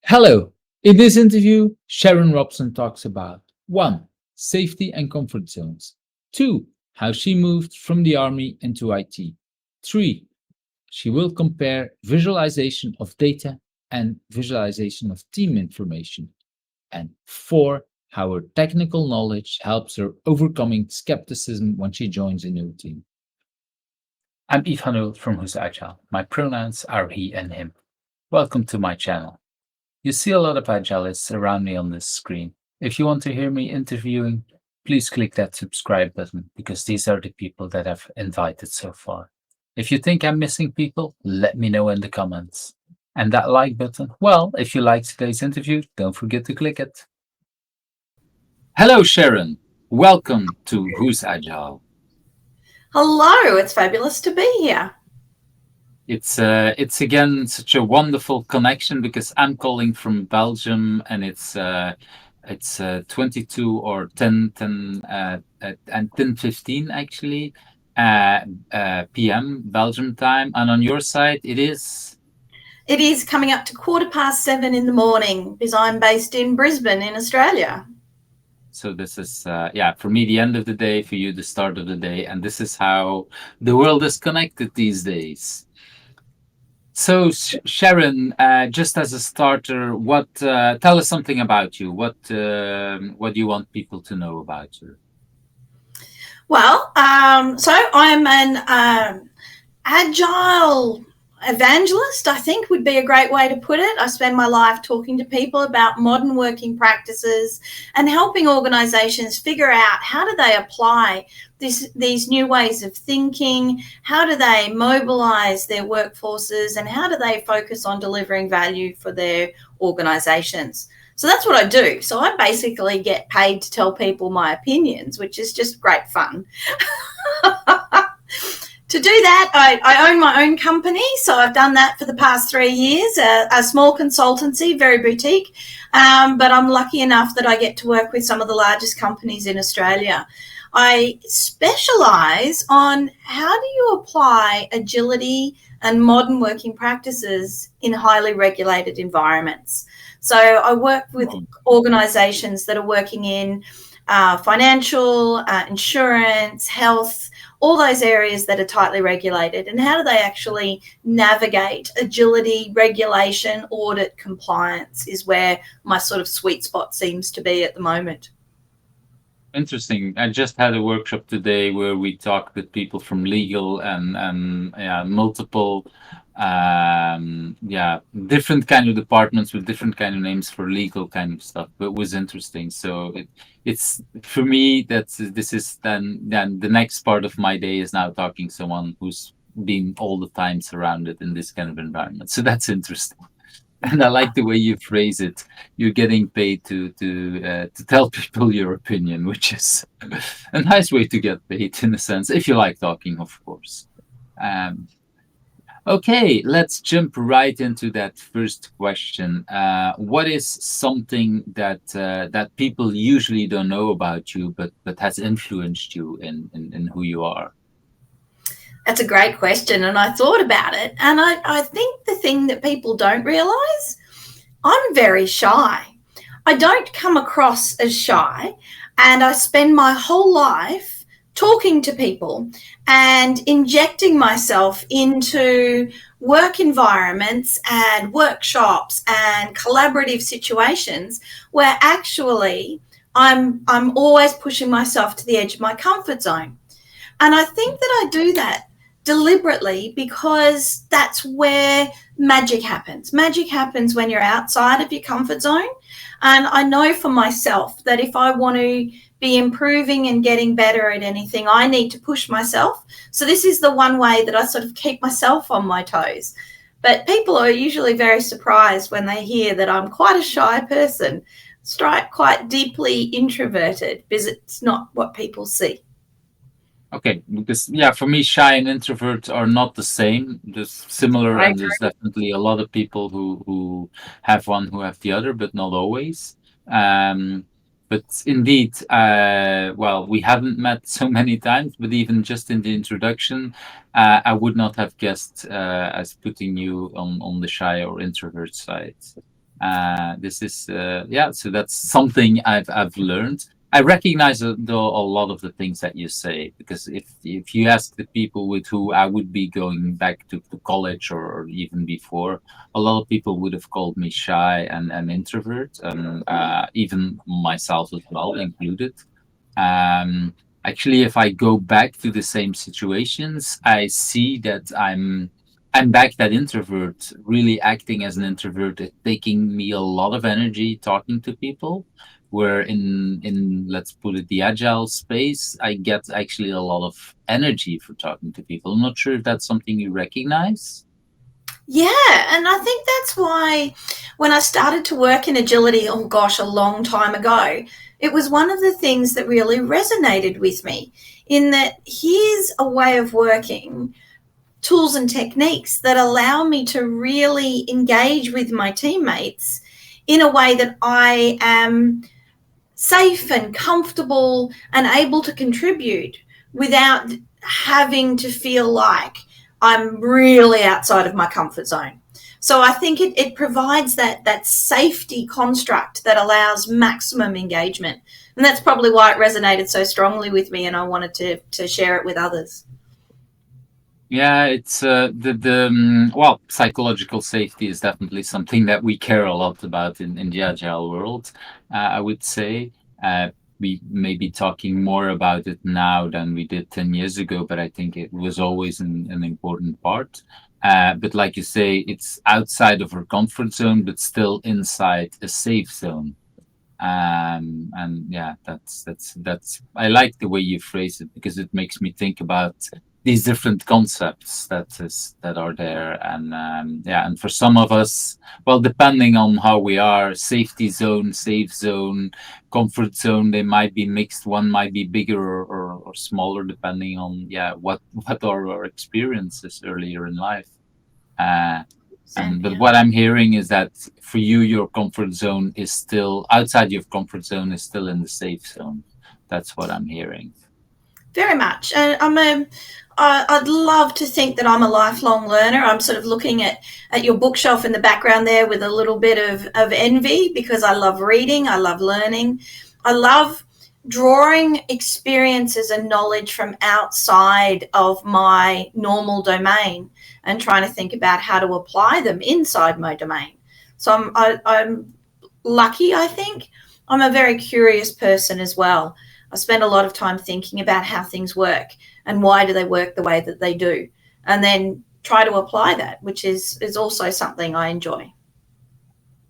Hello. In this interview, Sharon Robson talks about 1. Safety and comfort zones. 2. How she moved from the army into IT. 3. She will compare visualization of data and visualization of team information. And 4. How her technical knowledge helps her overcoming skepticism when she joins a new team. I'm Yves Hanul from Who's Agile. My pronouns are he and him. Welcome to my channel. You see a lot of agilists around me on this screen. If you want to hear me interviewing, please click that subscribe button because these are the people that I've invited so far. If you think I'm missing people, let me know in the comments. And that like button, well, if you liked today's interview, don't forget to click it. Hello, Sharon. Welcome to Who's Agile. Hello, it's fabulous to be here. It's again such a wonderful connection because I'm calling from Belgium and it's 22 or 10 and 10:15 actually p.m. Belgium time, and on your side it is coming up to 7:15 in the morning because I'm based in Brisbane in Australia. So this is for me the end of the day, for you the start of the day, and this is how the world is connected these days. So Sharon, just as a starter, tell us something about you. What do you want people to know about you? Well, so I'm an agile evangelist, I think would be a great way to put it. I spend my life talking to people about modern working practices and helping organizations figure out how do they apply these new ways of thinking, how do they mobilize their workforces, and how do they focus on delivering value for their organizations. So that's what I do. So I basically get paid to tell people my opinions, which is just great fun. To do that, I own my own company, so I've done that for the past 3 years, a small consultancy, very boutique, but I'm lucky enough that I get to work with some of the largest companies in Australia. I specialise on how do you apply agility and modern working practices in highly regulated environments. So I work with organisations that are working in financial, insurance, health, all those areas that are tightly regulated, and how do they actually navigate agility, regulation, audit, compliance is where my sort of sweet spot seems to be at the moment. Interesting. I just had a workshop today where we talked with people from legal and multiple different kind of departments with different kind of names for legal kind of stuff, but it was interesting. So it's for me this is then the next part of my day is now talking to someone who's been all the time surrounded in this kind of environment. So that's interesting. And I like the way you phrase it. You're getting paid to tell people your opinion, which is a nice way to get paid in a sense, if you like talking, of course. Okay, let's jump right into that first question. What is something that people usually don't know about you, but has influenced you in who you are? That's a great question, and I thought about it, and I think the thing that people don't realise, I'm very shy. I don't come across as shy, and I spend my whole life talking to people and injecting myself into work environments and workshops and collaborative situations where actually I'm always pushing myself to the edge of my comfort zone. And I think that I do that deliberately because that's where magic happens. Magic happens when you're outside of your comfort zone. And I know for myself that if I want to be improving and getting better at anything, I need to push myself. So this is the one way that I sort of keep myself on my toes. But people are usually very surprised when they hear that I'm quite a shy person, quite deeply introverted, because it's not what people see. Okay, because for me, shy and introvert are not the same. There's similar, and there's definitely a lot of people who have one who have the other, but not always. But indeed, we haven't met so many times, but even just in the introduction, I would not have guessed as putting you on the shy or introvert side. This is yeah. So that's something I've learned. I recognize though a lot of the things that you say, because if you ask the people with who I would be going back to college, or even before, a lot of people would have called me shy and an introvert, and even myself as well included. Um, Actually, if I go back to the same situations, I see that I'm back that introvert, really acting as an introvert. It's taking me a lot of energy talking to people. Where in let's put it, the agile space, I get actually a lot of energy for talking to people. I'm not sure if that's something you recognize. Yeah, and I think that's why when I started to work in agility, oh gosh, a long time ago, it was one of the things that really resonated with me, in that here's a way of working, tools and techniques that allow me to really engage with my teammates in a way that I am safe and comfortable and able to contribute without having to feel like I'm really outside of my comfort zone. So I think it provides that safety construct that allows maximum engagement. And that's probably why it resonated so strongly with me, and I wanted to share it with others. Yeah, it's well, psychological safety is definitely something that we care a lot about in the agile world. I would say we may be talking more about it now than we did 10 years ago, but I think it was always an important part. But like you say, it's outside of our comfort zone, but still inside a safe zone. And yeah, that's I like the way you phrase it, because it makes me think about these different concepts that are there. And yeah, and for some of us, well, depending on how we are, safety zone, safe zone, comfort zone, they might be mixed. One might be bigger or smaller, depending on, yeah, what are our experiences earlier in life. uh and but Yeah. what I'm hearing is that for you, your comfort zone is still outside your comfort zone, is still in the safe zone. That's what I'm hearing. Very much. And I'd love to think that I'm a lifelong learner. I'm sort of looking at your bookshelf in the background there with a little bit of envy, because I love reading, I love learning, I love drawing experiences and knowledge from outside of my normal domain and trying to think about how to apply them inside my domain. So I'm lucky, I think. I'm a very curious person as well. I spend a lot of time thinking about how things work and why do they work the way that they do, and then try to apply that, which is also something I enjoy.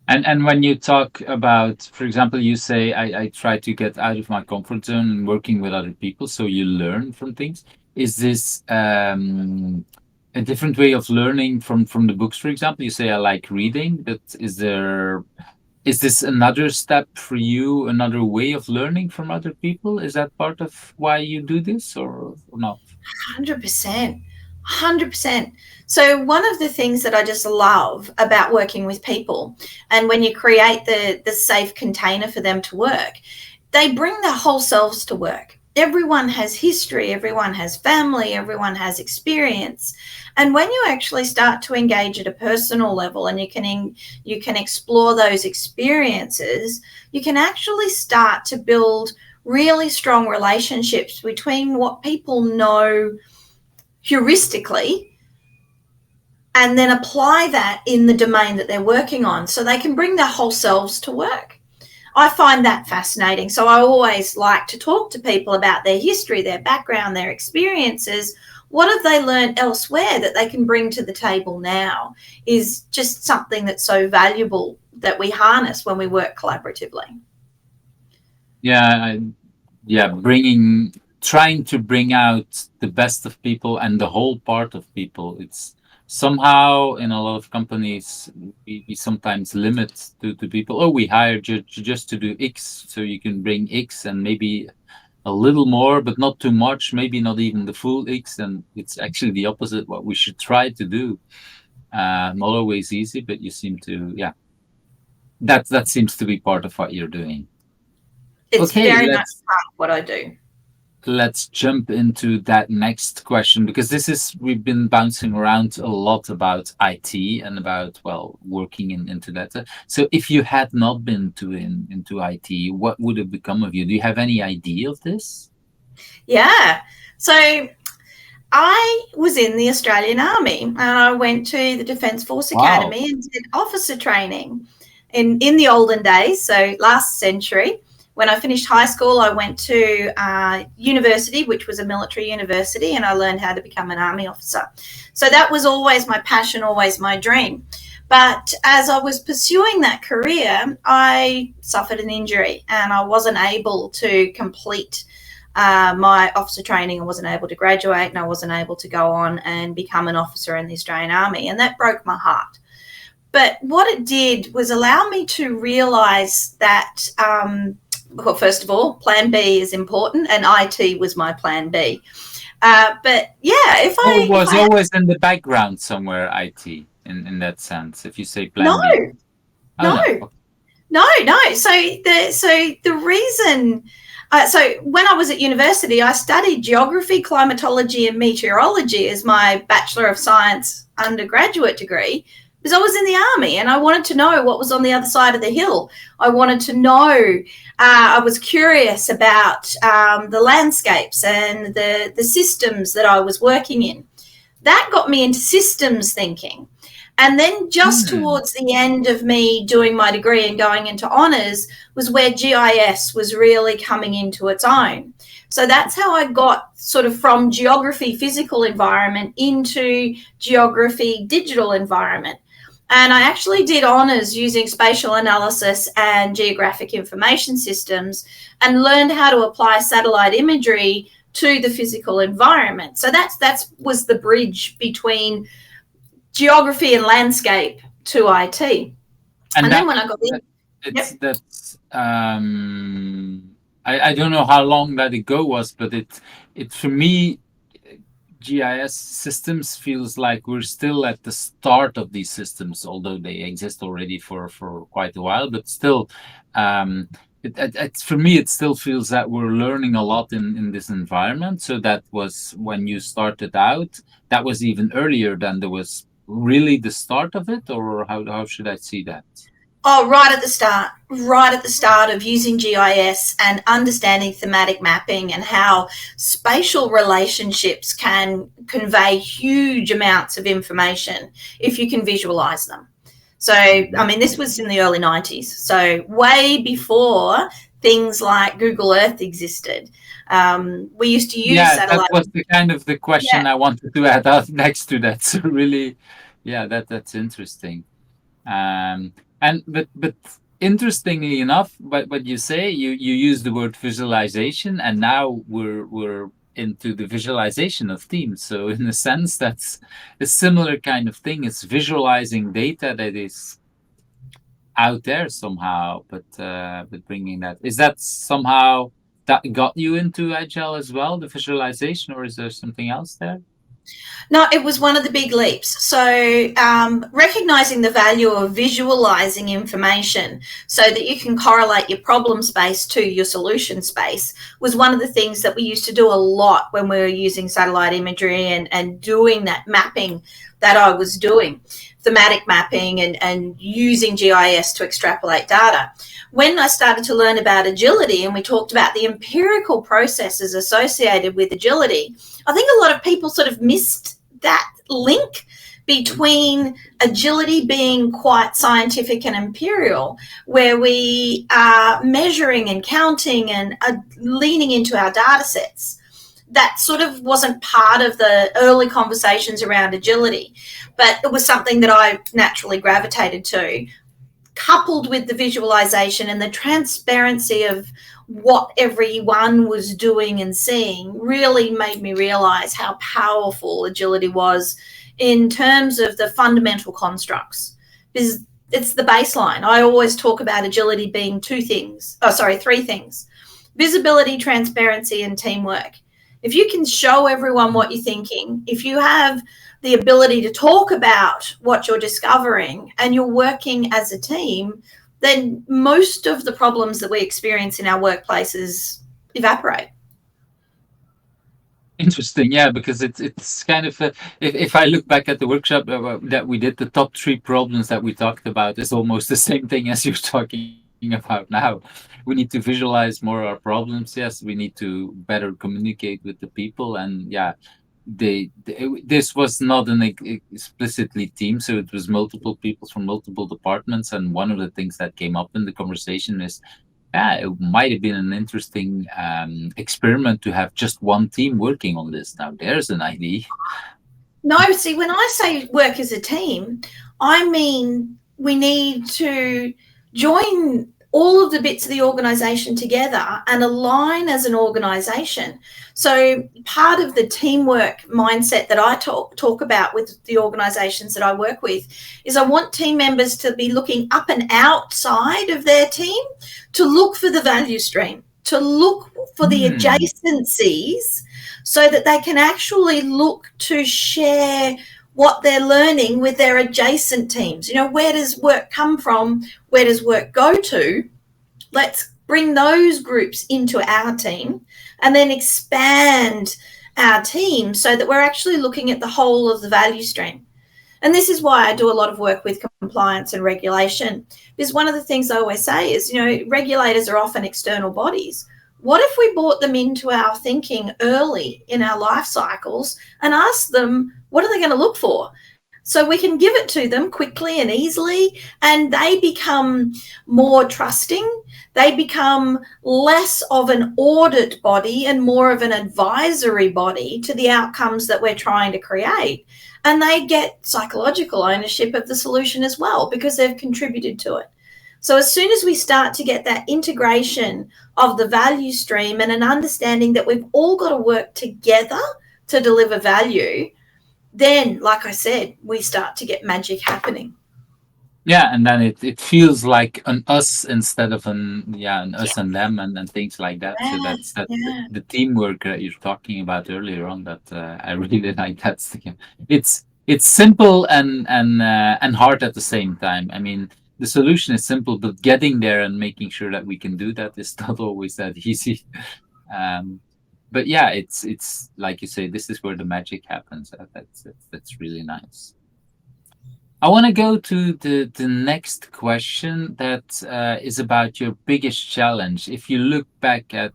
And when you talk about, for example, you say I try to get out of my comfort zone and working with other people, so you learn from things. Is this a different way of learning from the books? For example, you say I like reading, but is this another step for you, another way of learning from other people? Is that part of why you do this, or not? 100%. 100%. So, one of the things that I just love about working with people, and when you create the safe container for them to work, they bring their whole selves to work. Everyone has history, everyone has family, everyone has experience. And when you actually start to engage at a personal level, and you can explore those experiences, you can actually start to build really strong relationships between what people know heuristically, and then apply that in the domain that they're working on, so they can bring their whole selves to work. I find that fascinating. So I always like to talk to people about their history, their background, their experiences. What have they learned elsewhere that they can bring to the table now, is just something that's so valuable that we harness when we work collaboratively. Yeah, yeah, trying to bring out the best of people and the whole part of people. It's somehow in a lot of companies, we sometimes limit to people. Oh, we hired you just to do X, so you can bring X and maybe a little more, but not too much, maybe not even the full X. And it's actually the opposite, what we should try to do. Not always easy, but you seem to, yeah, that seems to be part of what you're doing. It's Okay, very much let's part of what I do. let's jump into that next question, because we've been bouncing around a lot about IT and about, well, working into that. So if you had not been into IT, what would have become of you? Do you have any idea of this? Yeah. So I was in the Australian Army, and I went to the Defence Force Academy and did officer training in the olden days, so last century. When I finished high school, I went to university, which was a military university, and I learned how to become an army officer. So that was always my passion, always my dream. But as I was pursuing that career, I suffered an injury and I wasn't able to complete my officer training. I wasn't able to graduate, and I wasn't able to go on and become an officer in the Australian Army, and that broke my heart. But what it did was allow me to realise that, well, first of all, plan B is important, and IT was my plan B. But yeah, it was always in the background somewhere, IT, in that sense, if you say plan B. No. So the reason, so when I was at university, I studied geography, climatology, and meteorology as my Bachelor of Science undergraduate degree, because I was in the army and I wanted to know what was on the other side of the hill. I wanted to know, I was curious about the landscapes and the systems that I was working in. That got me into systems thinking. And then just towards the end of me doing my degree and going into honours was where GIS was really coming into its own. So that's how I got sort of from geography, physical environment, into geography, digital environment. And I actually did honours using spatial analysis and geographic information systems, and learned how to apply satellite imagery to the physical environment. So that was the bridge between geography and landscape to IT. And then when I got in, I don't know how long that ago was, but it for me, GIS systems feels like we're still at the start of these systems, although they exist already for quite a while, but still, for me, it still feels that we're learning a lot in this environment. So that was when you started out, that was even earlier than there was really the start of it, or how should I see that? Oh, right at the start of using GIS and understanding thematic mapping and how spatial relationships can convey huge amounts of information if you can visualize them. So, I mean, this was in the early 90s, so way before things like Google Earth existed. We used to use satellite. That was the kind of the question I wanted to add up next to that. So really, that's interesting. But interestingly enough, what you say, you use the word visualization, and now we're into the visualization of teams. So in a sense, that's a similar kind of thing. It's visualizing data that is out there somehow, but bringing that, is that somehow that got you into agile as well, the visualization, or is there something else there? No, it was one of the big leaps. So recognizing the value of visualizing information so that you can correlate your problem space to your solution space was one of the things that we used to do a lot when we were using satellite imagery and doing that mapping that I was doing, thematic mapping and using GIS to extrapolate data. When I started to learn about agility and we talked about the empirical processes associated with agility, I think a lot of people sort of missed that link between agility being quite scientific and imperial, where we are measuring and counting and leaning into our data sets. That sort of wasn't part of the early conversations around agility, but it was something that I naturally gravitated to, coupled with the visualization and the transparency of what everyone was doing and seeing really made me realize how powerful agility was in terms of the fundamental constructs. Because it's the baseline. I always talk about agility being three things: visibility, transparency, and teamwork. If you can show everyone what you're thinking, if you have the ability to talk about what you're discovering and you're working as a team, then most of the problems that we experience in our workplaces evaporate. Interesting, yeah, because it's kind of if I look back at the workshop that we did, the top three problems that we talked about is almost the same thing as you're talking about now. We need to visualize more our problems. Yes, we need to better communicate with the people, and yeah, this was not an explicitly team, so it was multiple people from multiple departments. And one of the things that came up in the conversation is, yeah, it might have been an interesting experiment to have just one team working on this. Now, there's an idea. No, see, when I say work as a team, I mean we need to join all of the bits of the organization together and align as an organization. So part of the teamwork mindset that I talk about with the organizations that I work with is I want team members to be looking up and outside of their team to look for the value stream, to look for the Hmm. adjacencies so that they can actually look to share what they're learning with their adjacent teams. You know, where does work come from? Where does work go to? Let's bring those groups into our team and then expand our team so that we're actually looking at the whole of the value stream. And this is why I do a lot of work with compliance and regulation. Because one of the things I always say is, you know, regulators are often external bodies. What if we brought them into our thinking early in our life cycles and asked them, what are they going to look for? So we can give it to them quickly and easily, and they become more trusting. They become less of an audit body and more of an advisory body to the outcomes that we're trying to create. And they get psychological ownership of the solution as well because they've contributed to it. So as soon as we start to get that integration of the value stream and an understanding that we've all got to work together to deliver value, then, like I said, we start to get magic happening. Yeah, and then it feels like an us instead of an Yeah, us and them, and things like that. So yeah, that's yeah. the teamwork that you're talking about earlier on. That I really like. It's simple and hard at the same time. I mean, the solution is simple, but getting there and making sure that we can do that is not always that easy. Um, but yeah, it's like you say, this is where the magic happens. That's really nice. I want to go to the next question that is about your biggest challenge. If you look back at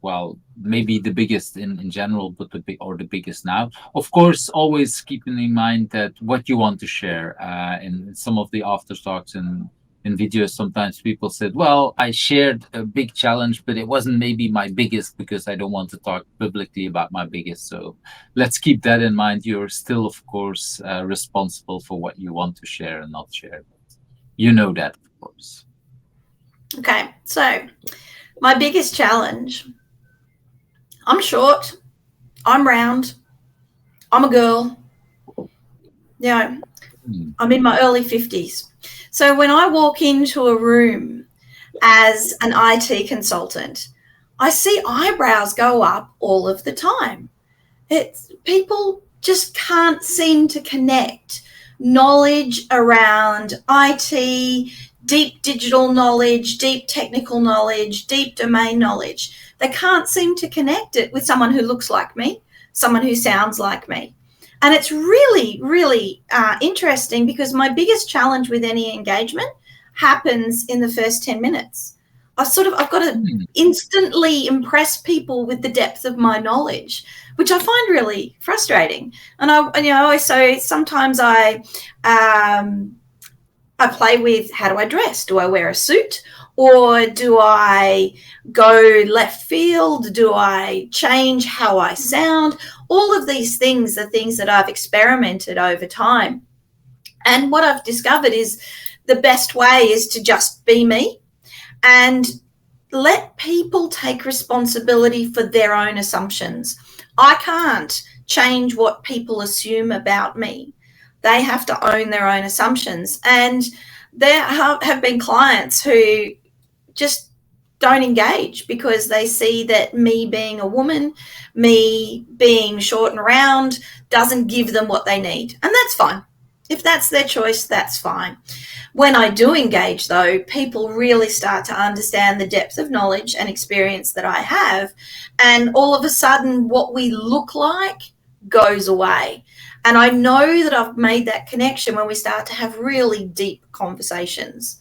well, maybe the biggest in general, but the big or the biggest now. Of course, always keeping in mind that what you want to share. In some of the after talks and in videos, sometimes people said, "Well, I shared a big challenge, but it wasn't maybe my biggest because I don't want to talk publicly about my biggest." So let's keep that in mind. You're still, of course, responsible for what you want to share and not share. You know that, of course. Okay, so my biggest challenge, I'm short, I'm round, I'm a girl, you know, Hmm. I'm in my early 50s. So when I walk into a room as an IT consultant, I see eyebrows go up all of the time. It's people just can't seem to connect knowledge around IT, deep digital knowledge, deep technical knowledge, deep domain knowledge. They can't seem to connect it with someone who looks like me, someone who sounds like me. And it's really, really interesting because my biggest challenge with any engagement happens in the first 10 minutes. I've got to Hmm. instantly impress people with the depth of my knowledge, which I find really frustrating. And so sometimes um, I play with, how do I dress? Do I wear a suit or do I go left field? Do I change how I sound? All of these things are things that I've experimented over time. And what I've discovered is the best way is to just be me and let people take responsibility for their own assumptions. I can't change what people assume about me. They have to own their own assumptions. And there have been clients who just don't engage because they see that me being a woman, me being short and round, doesn't give them what they need. And that's fine. If that's their choice, that's fine. When I do engage, though, people really start to understand the depth of knowledge and experience that I have. And all of a sudden, what we look like goes away. And I know that I've made that connection when we start to have really deep conversations.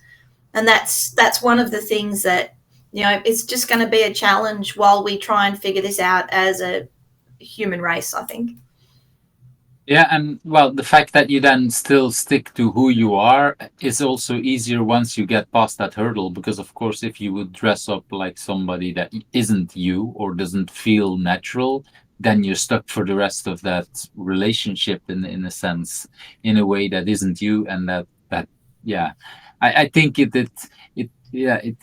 And that's one of the things that, it's just going to be a challenge while we try and figure this out as a human race, I think. Yeah, and well, the fact that you then still stick to who you are is also easier once you get past that hurdle. Because, of course, if you would dress up like somebody that isn't you or doesn't feel natural, then you're stuck for the rest of that relationship in a sense, in a way that isn't you, and that yeah, I think it yeah it.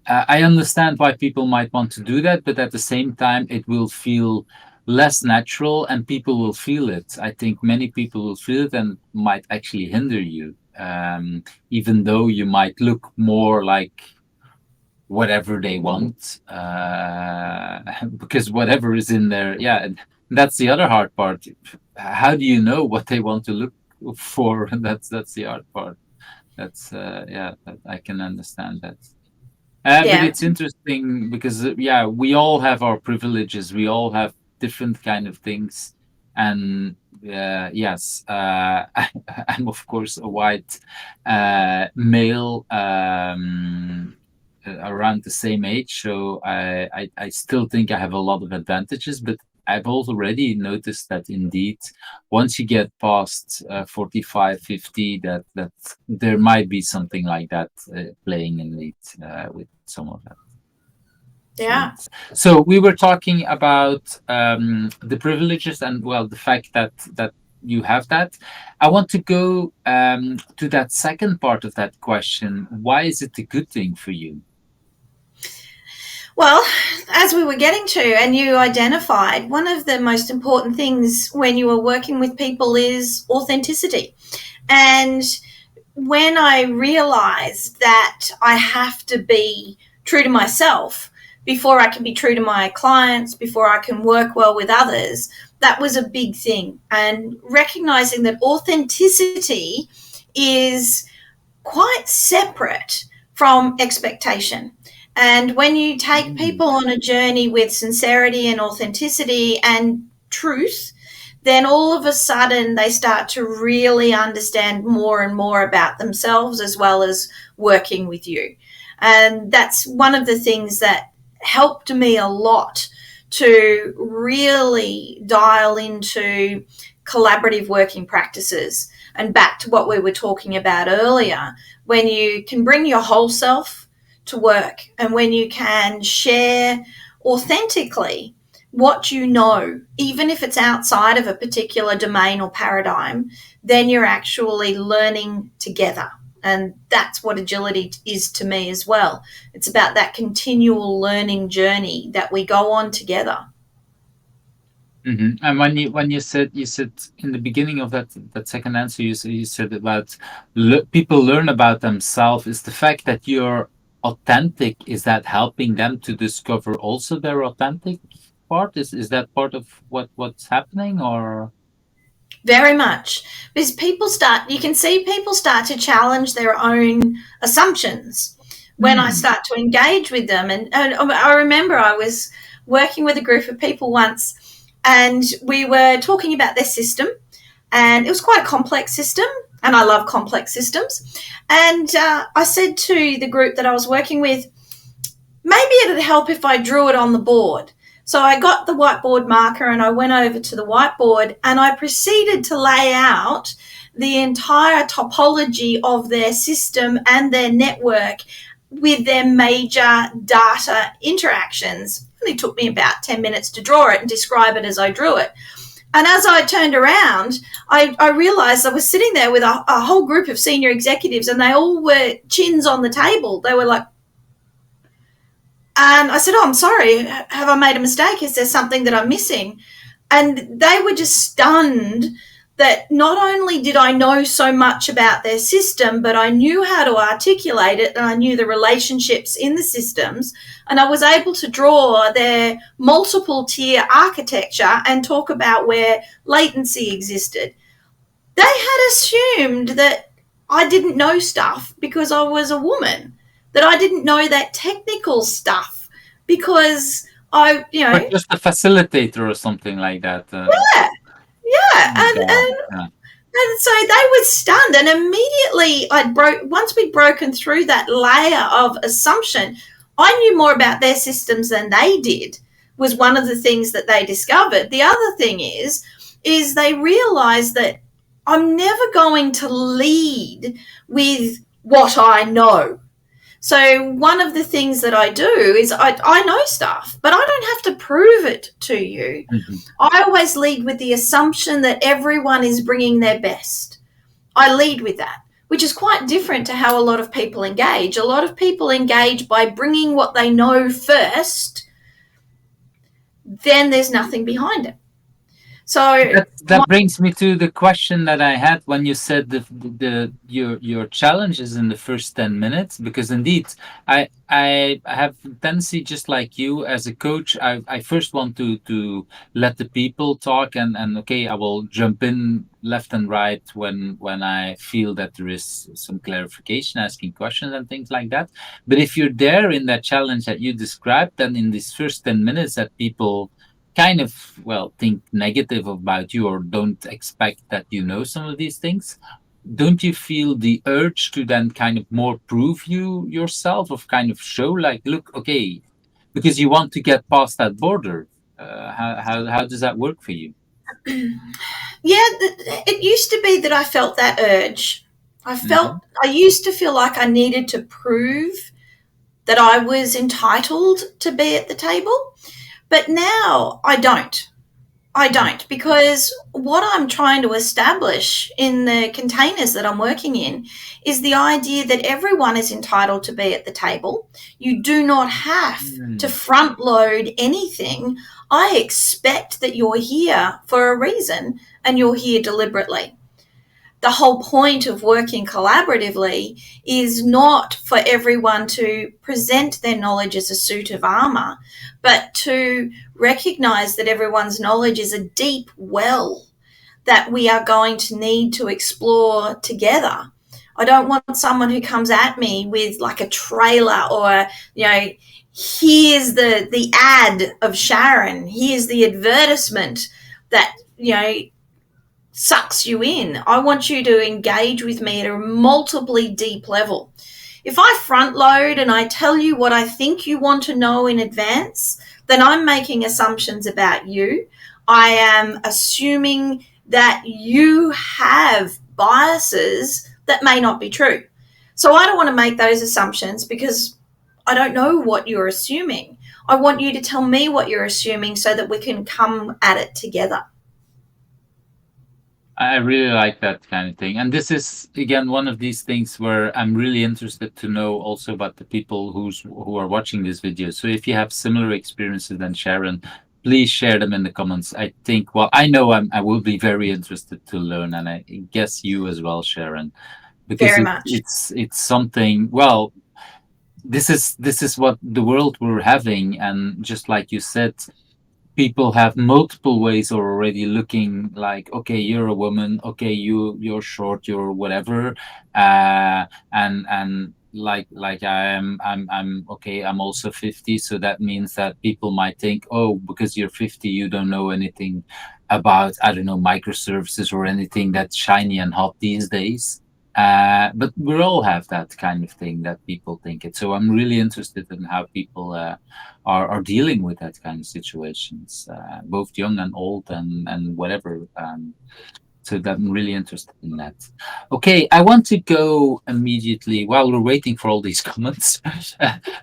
I understand why people might want to do that, but at the same time, it will feel less natural and people will feel it. I think many people will feel it and might actually hinder you, even though you might look more like whatever they want, because whatever is in there. Yeah, and that's the other hard part. How do you know what they want to look for? That's the hard part. That's yeah, I can understand that. But Yeah. it's interesting because yeah, we all have our privileges. We all have different kind of things, and yes, I'm of course a white male around the same age, so I still think I have a lot of advantages. But I've already noticed that indeed, once you get past 45, 50, that there might be something like that playing in it with some of that. Yeah. So we were talking about the privileges and well, the fact that you have that. I want to go to that second part of that question. Why is it a good thing for you? Well, as we were getting to, and you identified, one of the most important things when you are working with people is authenticity. And when I realized that I have to be true to myself before I can be true to my clients, before I can work well with others, that was a big thing. And recognizing that authenticity is quite separate from expectation. And when you take people on a journey with sincerity and authenticity and truth, then all of a sudden they start to really understand more and more about themselves as well as working with you. And that's one of the things that helped me a lot to really dial into collaborative working practices. And back to what we were talking about earlier, when you can bring your whole self to work and when you can share authentically what you know, even if it's outside of a particular domain or paradigm, then you're actually learning together. And that's what agility is to me as well. It's about that continual learning journey that we go on together. And when you said in the beginning of that second answer, you said about people learn about themselves. Is the fact that you're authentic, is that helping them to discover also their authentic part? Is that part of what's happening, or? Very much. Because you can see people start to challenge their own assumptions when I Hmm. start to engage with them. And I remember I was working with a group of people once and we were talking about their system, and it was quite a complex system. And I love complex systems. And I said to the group that I was working with, maybe it'd help if I drew it on the board. So I got the whiteboard marker and I went over to the whiteboard and I proceeded to lay out the entire topology of their system and their network with their major data interactions. It only took me about 10 minutes to draw it and describe it as I drew it. And as I turned around, I realized I was sitting there with a whole group of senior executives and they all were chins on the table. They were like, and I said, "Oh, I'm sorry. Have I made a mistake? Is there something that I'm missing?" And they were just stunned that not only did I know so much about their system, but I knew how to articulate it and I knew the relationships in the systems. And I was able to draw their multiple tier architecture and talk about where latency existed. They had assumed that I didn't know stuff because I was a woman, that I didn't know that technical stuff because I, Or just a facilitator or something like that. yeah, yeah, Oh God. Yeah. and so they were stunned, and immediately once we'd broken through that layer of assumption, I knew more about their systems than they did, was one of the things that they discovered. The other thing is they realized that I'm never going to lead with what I know. So one of the things that I do is I know stuff, but I don't have to prove it to you. Mhm. I always lead with the assumption that everyone is bringing their best. I lead with that, which is quite different to how a lot of people engage. A lot of people engage by bringing what they know first, then there's nothing behind it. So, That brings me to the question that I had when you said your challenges in the first 10 minutes, because indeed I have a tendency, just like you as a coach. I first want to let the people talk, and okay, I will jump in left and right when I feel that there is some clarification, asking questions and things like that. But if you're there in that challenge that you described, then in these first 10 minutes that people kind of, well, think negative about you or don't expect that you know some of these things, don't you feel the urge to then kind of more prove you yourself, of kind of show like, look, okay, because you want to get past that border? How does that work for you? yeah, it used to be that I felt that urge. Hmm. I used to feel like I needed to prove that I was entitled to be at the table. But now I don't. I don't, because what I'm trying to establish in the containers that I'm working in is the idea that everyone is entitled to be at the table. You do not have to Mm. front load anything. I expect that you're here for a reason and you're here deliberately. The whole point of working collaboratively is not for everyone to present their knowledge as a suit of armor, but to recognize that everyone's knowledge is a deep well that we are going to need to explore together. I don't want someone who comes at me with like a trailer or, here's the ad of Sharon, here's the advertisement that, sucks you in. I want you to engage with me at a multiply deep level. If I front load and I tell you what I think you want to know in advance, then I'm making assumptions about you. I am assuming that you have biases that may not be true. So I don't want to make those assumptions because I don't know what you're assuming. I want you to tell me what you're assuming so that we can come at it together. I really like that kind of thing. And this is again one of these things where I'm really interested to know also about the people who are watching this video. So if you have similar experiences than Sharon, please share them in the comments. I think, well, I know I will be very interested to learn, and I guess you as well, Sharon, because Very much. it's something, well, this is what the world we're having. And just like you said, people have multiple ways of already looking like, okay, you're a woman, okay, you're short, you're whatever, and like I'm okay, I'm also 50, so that means that people might think, oh, because you're 50 you don't know anything about, I don't know, microservices or anything that's shiny and hot these days. But we all have that kind of thing that people think it. So I'm really interested in how people are dealing with that kind of situations, both young and old and whatever. So that I'm really interested in that. Okay, I want to go immediately while we're waiting for all these comments.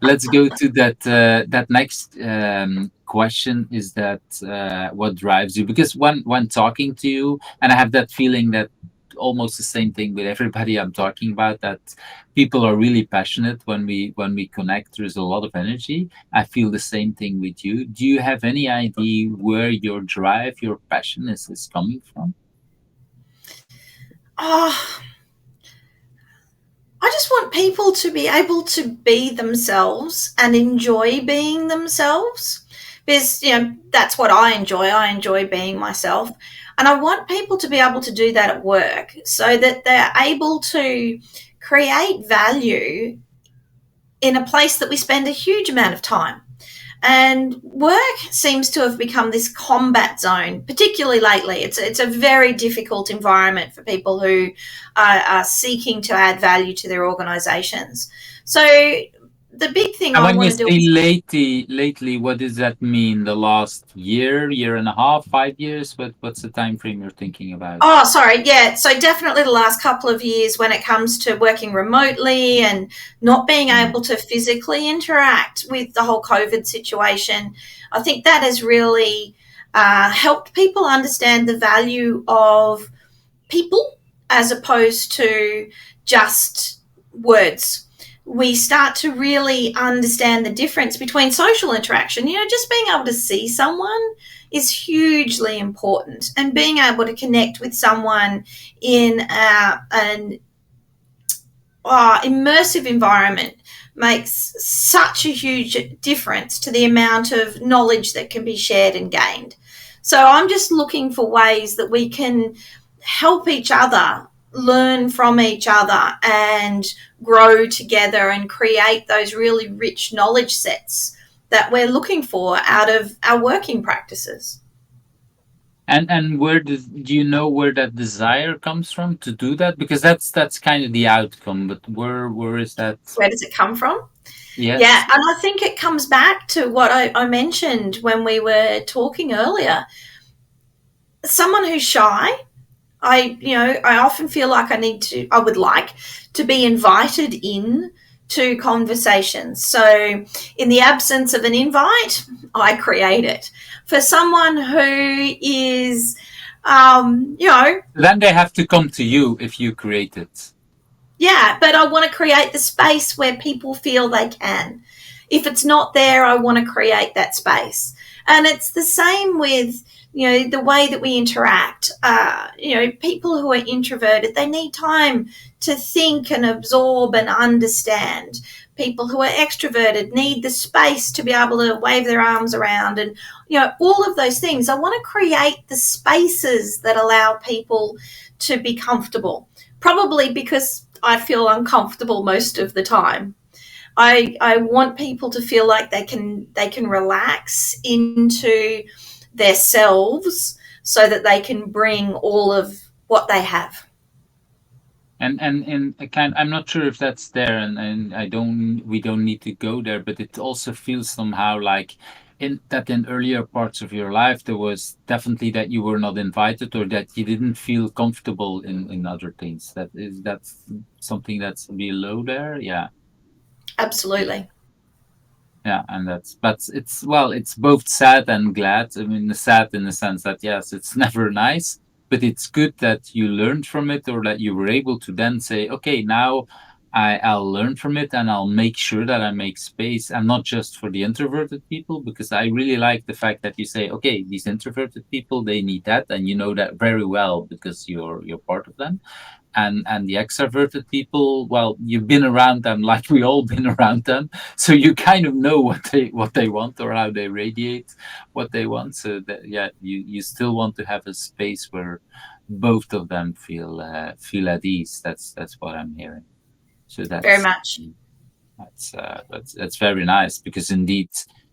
Let's go to that next question. Is that what drives you? Because when talking to you, and I have that feeling that almost the same thing with everybody I'm talking about, that people are really passionate when we connect. There's a lot of energy. I feel the same thing with you. Do you have any idea where your drive, your passion is coming from? Oh, I just want people to be able to be themselves and enjoy being themselves, because that's what I enjoy. I enjoy being myself. And I want people to be able to do that at work so that they're able to create value in a place that we spend a huge amount of time. And work seems to have become this combat zone, particularly lately. It's a very difficult environment for people who are seeking to add value to their organizations. So the big thing And I when you want to do say is, lately, what does that mean? The last year and a half, 5 years? What's the time frame you're thinking about? oh, sorry, yeah. So definitely the last couple of years when it comes to working remotely and not being Mm. able to physically interact with the whole COVID situation, I think that has really helped people understand the value of people as opposed to just words. We start to really understand the difference between social interaction. Just being able to see someone is hugely important, and being able to connect with someone in an immersive environment makes such a huge difference to the amount of knowledge that can be shared and gained. So I'm just looking for ways that we can help each other, learn from each other, and grow together and create those really rich knowledge sets that we're looking for out of our working practices. And do you know where that desire comes from to do that? Because that's kind of the outcome, but where is that? Where does it come from? Yeah, Yes. and I think it comes back to what I mentioned when we were talking earlier. Someone who's shy, I often feel like I would like to be invited in to conversations. So in the absence of an invite, I create it. For someone who is, Then they have to come to you if you create it. yeah, but I want to create the space where people feel they can. If it's not there, I want to create that space. And it's the same with, the way that we interact. People who are introverted, they need time to think and absorb and understand. People who are extroverted need the space to be able to wave their arms around and, all of those things. I want to create the spaces that allow people to be comfortable. Probably because I feel uncomfortable most of the time. I want people to feel like they can relax into their selves so that they can bring all of what they have. And I'm not sure if that's there, and we don't need to go there, but it also feels somehow like in earlier parts of your life there was definitely that you were not invited or that you didn't feel comfortable in other things. That's something that's below there. Yeah. Absolutely. Yeah, and but it's both sad and glad. I mean, sad in the sense that yes, it's never nice, but it's good that you learned from it or that you were able to then say, okay, now I'll learn from it and I'll make sure that I make space, and not just for the introverted people, because I really like the fact that you say, okay, these introverted people, they need that, and you know that very well because you're part of them. And the extroverted people, well, you've been around them like we all been around them, so you kind of know what they want or how they radiate what they want. So that, yeah, you still want to have a space where both of them feel at ease. That's what I'm hearing. So Very much. that's very nice, because indeed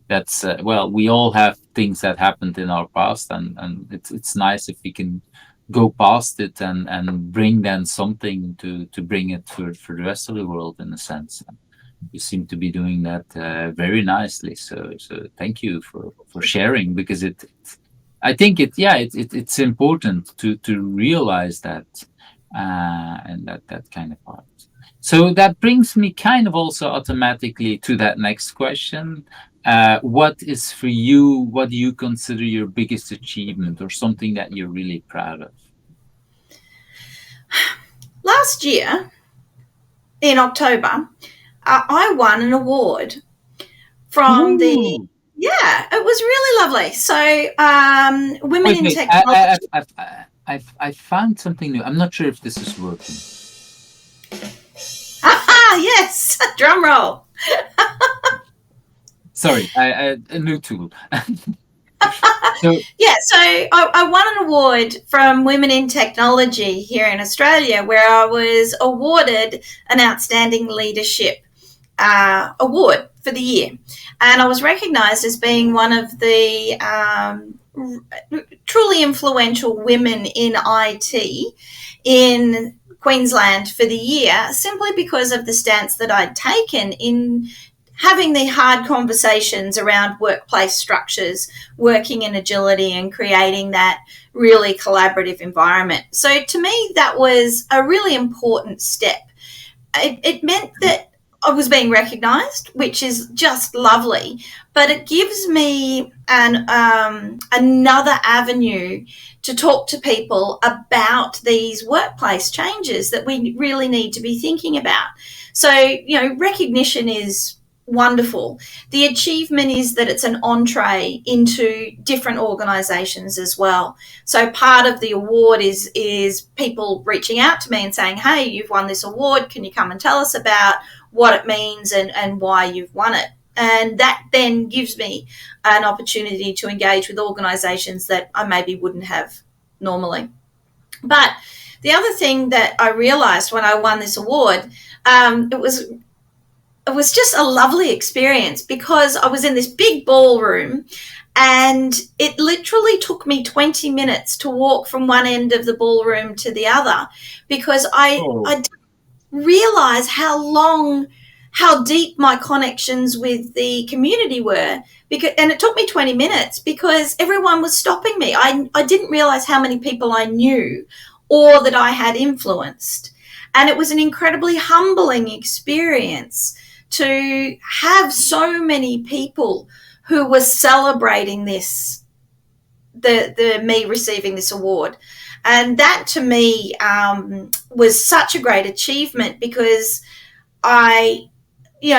that's well, we all have things that happened in our past, and it's nice if we can go past it and bring then something to bring it for the rest of the world, in a sense. You seem to be doing that very nicely, so thank you for sharing, because I think it's important to realize that, and that kind of part. So that brings me kind of also automatically to that next question. What is for you, what do you consider your biggest achievement or something that you're really proud of? Last year in October, I won an award from the. Ooh. Yeah, it was really lovely. So, women Wait, in wait. technology. I found something new. I'm not sure if this is working. Yes, drum roll. Sorry, a new tool. So, Yeah, so I won an award from Women in Technology here in Australia, where I was awarded an Outstanding Leadership award for the year. And I was recognised as being one of the truly influential women in IT in Queensland for the year, simply because of the stance that I'd taken in having the hard conversations around workplace structures, working in agility, and creating that really collaborative environment. So to me, that was a really important step. It meant that I was being recognised, which is just lovely, but it gives me another avenue to talk to people about these workplace changes that we really need to be thinking about. So, recognition is wonderful. The achievement is that it's an entree into different organisations as well. So part of the award is people reaching out to me and saying, hey, you've won this award. Can you come and tell us about what it means and why you've won it? And that then gives me an opportunity to engage with organisations that I maybe wouldn't have normally. But the other thing that I realised when I won this award, it was just a lovely experience because I was in this big ballroom and it literally took me 20 minutes to walk from one end of the ballroom to the other because I didn't realize how deep my connections with the community were. And it took me 20 minutes because everyone was stopping me. I didn't realize how many people I knew or that I had influenced. And it was an incredibly humbling experience to have so many people who were celebrating this, the me receiving this award. And that to me was such a great achievement because you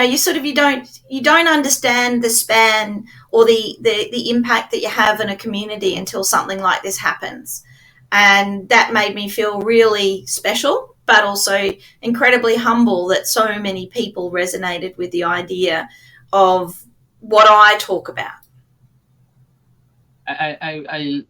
don't understand the span or the impact that you have in a community until something like this happens. And that made me feel really special, but also incredibly humble that so many people resonated with the idea of what I talk about. I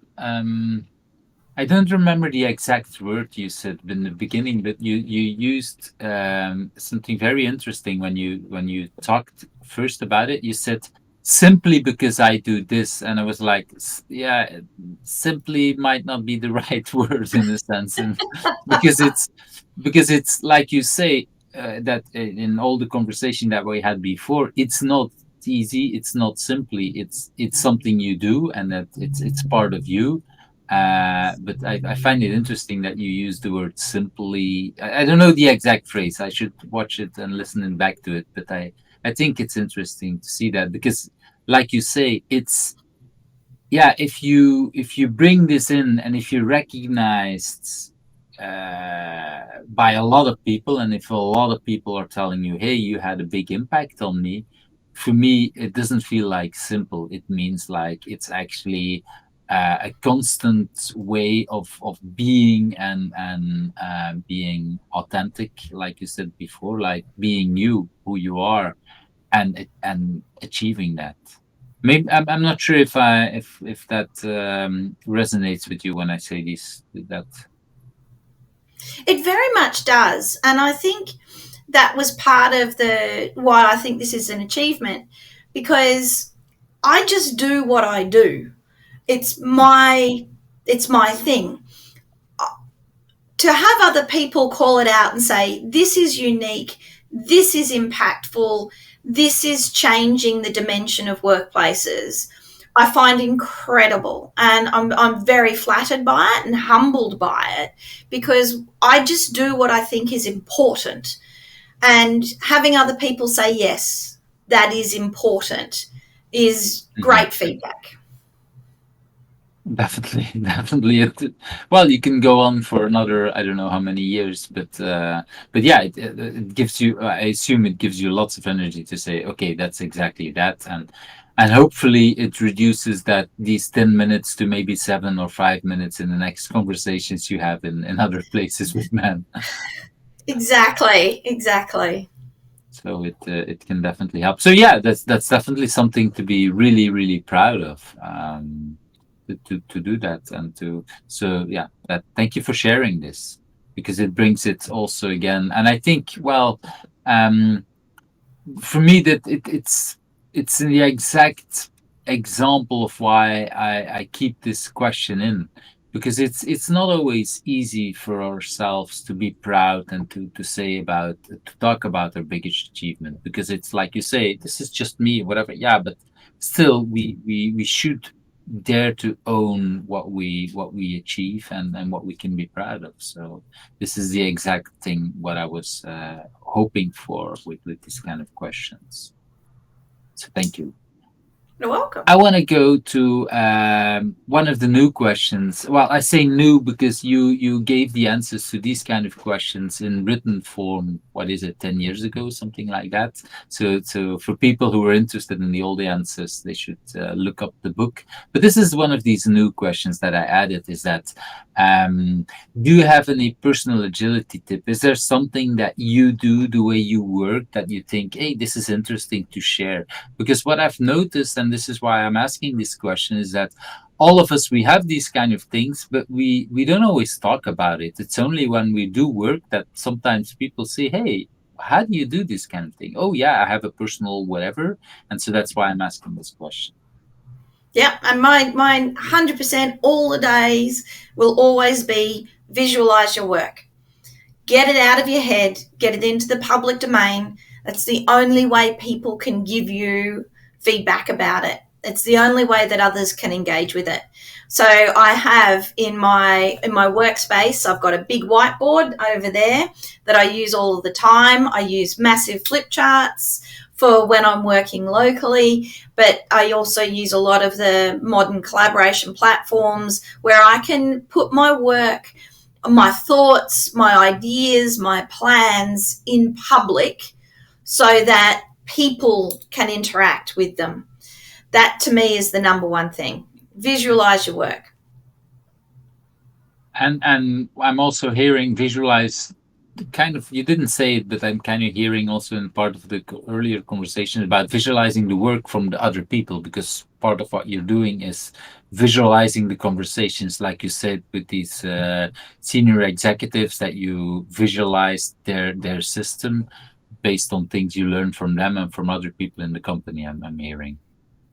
don't remember the exact word you said in the beginning, but you used something very interesting when you talked first about it. You said simply because I do this, and I was like, yeah, simply might not be the right word in a sense, and because it's like you say that in all the conversation that we had before, it's not easy, it's not simply, it's something you do, and that it's part of you. But I find it interesting that you use the word simply. I don't know the exact phrase. I should watch it and listen back to it. But I think it's interesting to see that because, like you say, it's yeah. If you bring this in and if you recognized by a lot of people, and if a lot of people are telling you, "Hey, you had a big impact on me," for me, it doesn't feel like simple. It means like it's actually a constant way of being and being authentic, like you said before, like being you, who you are, and achieving that. Maybe I'm not sure if that resonates with you when I say this that. It very much does. And I think that was part of the why I think this is an achievement because I just do what I do. It's my it's my thing. To have other people call it out and say this is unique, this is impactful, this is changing the dimension of workplaces, I find incredible. And I'm very flattered by it and humbled by it because I just do what I think is important. And having other people say, yes, that is important, is Mhm. great feedback. Definitely, definitely. Well, you can go on for another, I don't know how many years, but yeah, it gives you. I assume it gives you lots of energy to say, okay, that's exactly that, and hopefully it reduces that these 10 minutes to maybe 7 or 5 minutes in the next conversations you have in other places with men. Exactly, exactly. So it can definitely help. So yeah, that's definitely something to be really, really proud of. To do that and to so yeah, that thank you for sharing this, because it brings it also again. And I think, well, um for me, that it's the exact example of why I keep this question in, because it's not always easy for ourselves to be proud and to say about, to talk about our biggest achievement, because it's like you say, this is just me, whatever. Yeah, but still, we should dare to own what we achieve, and what we can be proud of. So this is the exact thing what I was hoping for with these kind of questions. So thank you. You're welcome. I want to go to one of the new questions. Well, I say new because you gave the answers to these kind of questions in written form. What is it, 10 years ago, something like that? So for people who are interested in the old answers, they should look up the book. But this is one of these new questions that I added. Is that do you have any personal agility tip? Is there something that you do, the way you work, that you think, hey, this is interesting to share? Because what I've noticed, and this is why I'm asking this question, is that all of us, we have these kind of things, but we don't always talk about it. It's only when we do work that sometimes people say, hey, how do you do this kind of thing? Oh yeah, I have a personal whatever. And so that's why I'm asking this question. Yeah, and mine 100% all the days will always be visualize your work. Get it out of your head, get it into the public domain. That's the only way people can give you feedback about it. It's the only way that others can engage with it. So I have in my workspace, I've got a big whiteboard over there that I use all of the time. I use massive flip charts for when I'm working locally, but I also use a lot of the modern collaboration platforms where I can put my work, my thoughts, my ideas, my plans in public so that people can interact with them. That to me is the number one thing. Visualize your work. And I'm also hearing visualize, kind of, you didn't say it, but I'm kind of hearing also in part of the earlier conversation about visualizing the work from the other people, because part of what you're doing is visualizing the conversations, like you said, with these senior executives, that you visualize their system based on things you learn from them and from other people in the company. I'm hearing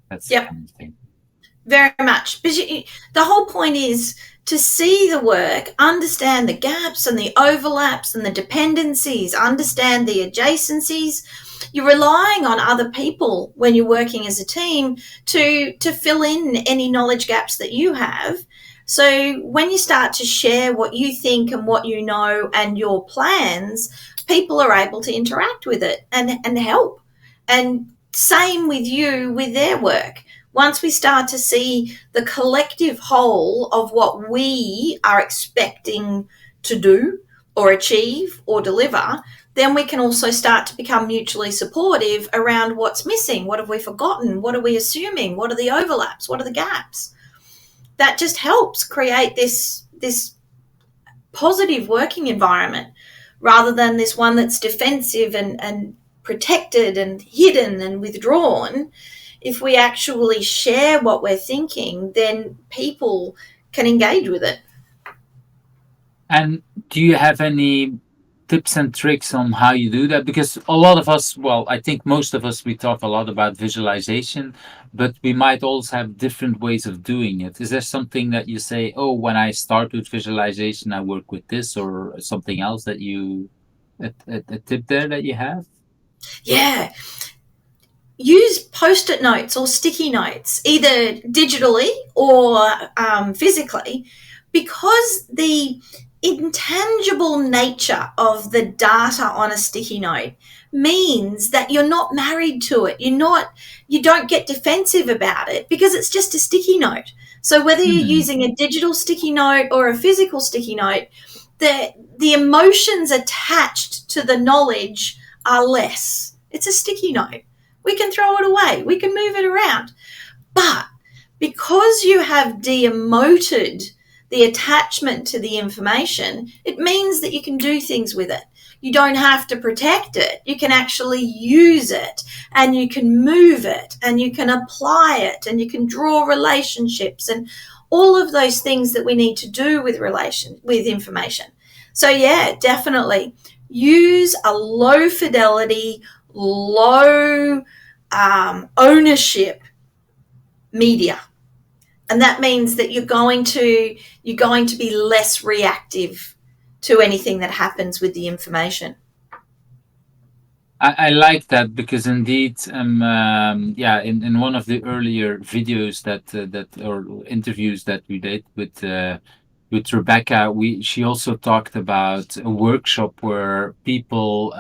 that's the Yep, kind of thing. very much. But the whole point is to see the work, understand the gaps and the overlaps and the dependencies, understand the adjacencies. You're relying on other people when you're working as a team to fill in any knowledge gaps that you have. So when you start to share what you think and what you know and your plans, people are able to interact with it and help. And same with you with their work. Once we start to see the collective whole of what we are expecting to do or achieve or deliver, then we can also start to become mutually supportive around what's missing. What have we forgotten? What are we assuming? What are the overlaps? What are the gaps? That just helps create this positive working environment rather than this one that's defensive and protected and hidden and withdrawn. If we actually share what we're thinking, then people can engage with it. And do you have any tips and tricks on how you do that? Because a lot of us, well, I think most of us, we talk a lot about visualization, but we might also have different ways of doing it. Is there something that you say, oh, when I start with visualization, I work with this, or something else that you, a tip there that you have? Yeah. Use post-it notes or sticky notes, either digitally or physically, because the intangible nature of the data on a sticky note means that you're not married to it. You don't get defensive about it because it's just a sticky note. So whether you're Hmm. using a digital sticky note or a physical sticky note, the emotions attached to the knowledge are less. It's a sticky note. We can throw it away. We can move it around. But because you have de-emoted the attachment to the information, it means that you can do things with it. you don't have to protect it. You can actually use it, and you can move it, and you can apply it, and you can draw relationships and all of those things that we need to do with information. So yeah, definitely use a low fidelity, low ownership media. And that means that you're going to be less reactive to anything that happens with the information. I like that, because indeed, yeah, in one of the earlier videos that or interviews that we did with Rebecca, she also talked about a workshop where people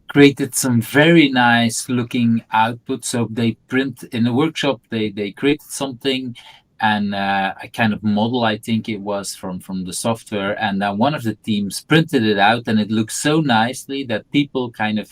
created some very nice looking output. So they print in a workshop, they created something, and a kind of model, I think it was from the software, and then one of the teams printed it out, and it looked so nicely that people kind of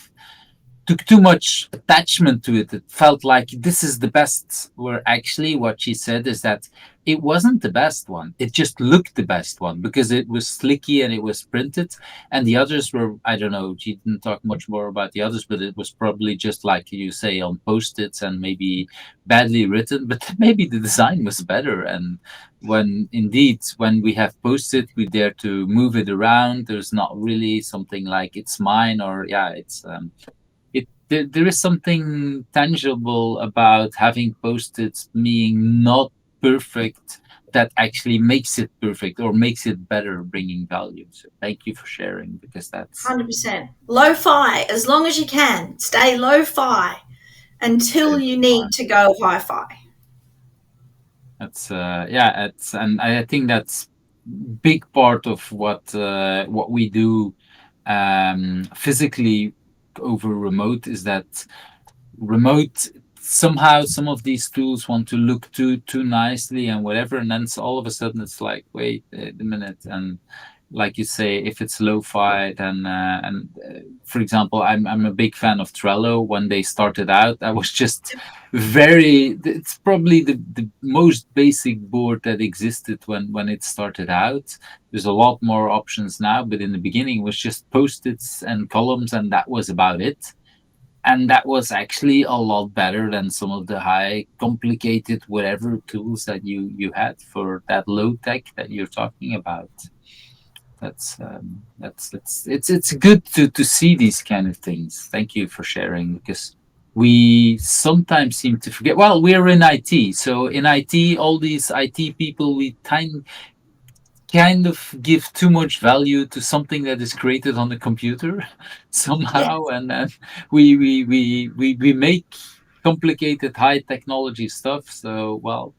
took too much attachment to it. It felt like this is the best, where actually what she said is that it wasn't the best one. It just looked the best one because it was slicky and it was printed. And the others were, I don't know, she didn't talk much more about the others, but it was probably just like you say, on Post-its and maybe badly written, but maybe the design was better. And when we have Post-it, we dare to move it around. There's not really something like it's mine, or yeah, it's there is something tangible about having Post-its being not perfect that actually makes it perfect or makes it better, bringing value. So thank you for sharing, because that's 100%. Lo-fi, as long as you can. Stay lo-fi until you need to go hi-fi. That's and I think that's big part of what we do physically over remote, is that remote, somehow some of these tools want to look too nicely and whatever, and then all of a sudden it's like, wait a minute. And like you say, if it's lo-fi, then for example, I'm a big fan of Trello. When they started out, I was just it's probably the most basic board that existed when it started out. There's a lot more options now, but in the beginning it was just Post-its and columns, and that was about it. And that was actually a lot better than some of the high complicated whatever tools that you had for that low tech that you're talking about. That's it's good to see these kind of things. Thank you for sharing, because we sometimes seem to forget. Well, we're in IT, so in IT, all these IT people, we kind of give too much value to something that is created on the computer somehow, Yes. and then we make complicated high technology stuff. So, well,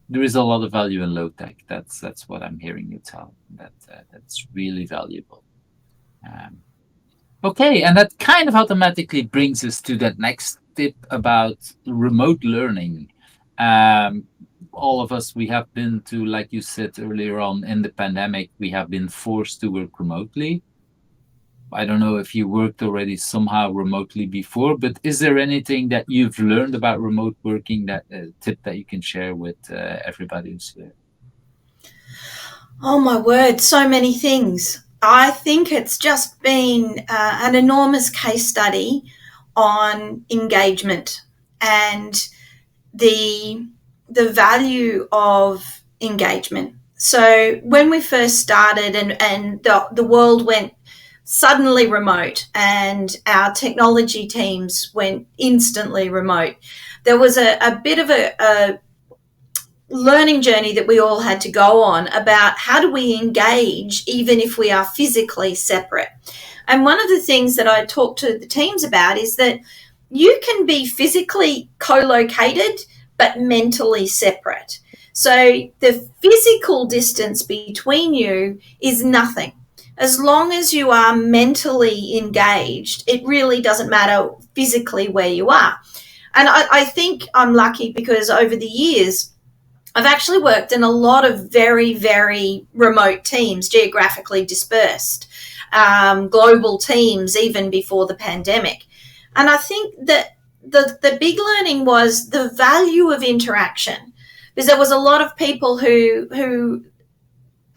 there is a lot of value in low tech. That's what I'm hearing you tell. That's really valuable. Um, okay, and that kind of automatically brings us to that next tip about remote learning. All of us, we have been to, like you said earlier on in the pandemic, we have been forced to work remotely. I don't know if you worked already somehow remotely before, but is there anything that you've learned about remote working, that tip that you can share with everybody who's here? Oh my word, so many things. I think it's just been an enormous case study on engagement and the value of engagement. So when we first started and the world went suddenly remote and our technology teams went instantly remote, there was a bit of a learning journey that we all had to go on about how do we engage even if we are physically separate. And one of the things that I talk to the teams about is that you can be physically co-located but mentally separate. So the physical distance between you is nothing. As long as you are mentally engaged, it really doesn't matter physically where you are. And I think I'm lucky because over the years, I've actually worked in a lot of very, very remote teams, geographically dispersed, global teams, even before the pandemic. And I think that the big learning was the value of interaction, because there was a lot of people who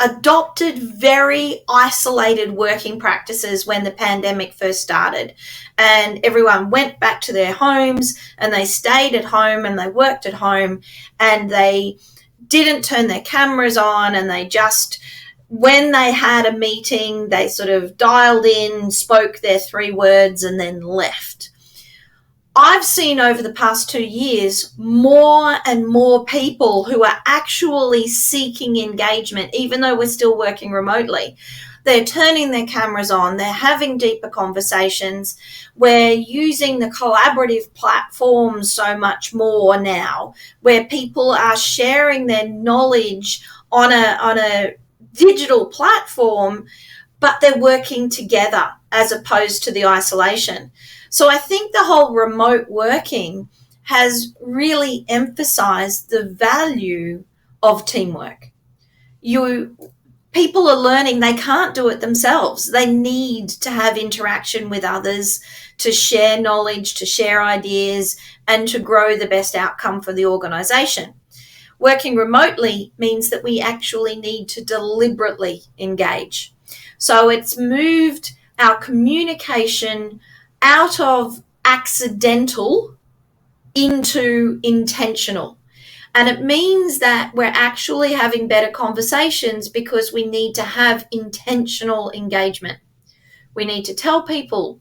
adopted very isolated working practices when the pandemic first started, and everyone went back to their homes and they stayed at home and they worked at home, and they didn't turn their cameras on, and they just, when they had a meeting, they sort of dialed in, spoke their 3 words, and then left. I've seen over the past 2 years more and more people who are actually seeking engagement, even though we're still working remotely. They're turning their cameras on, they're having deeper conversations, we're using the collaborative platforms so much more now, where people are sharing their knowledge on a digital platform, but they're working together as opposed to the isolation. So I think the whole remote working has really emphasized the value of teamwork. People are learning they can't do it themselves. They need to have interaction with others, to share knowledge, to share ideas, and to grow the best outcome for the organization. Working remotely means that we actually need to deliberately engage. So it's moved our communication out of accidental into intentional. And it means that we're actually having better conversations because we need to have intentional engagement. We need to tell people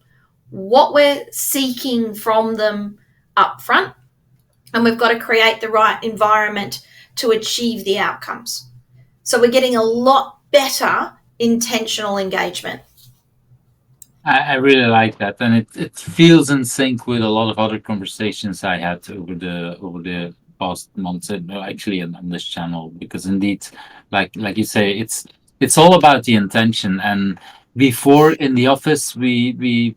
what we're seeking from them up front, and we've got to create the right environment to achieve the outcomes. So we're getting a lot better intentional engagement. I really like that, and it feels in sync with a lot of other conversations I had over the past months, actually on this channel. Because indeed, like you say, it's all about the intention. And before in the office, we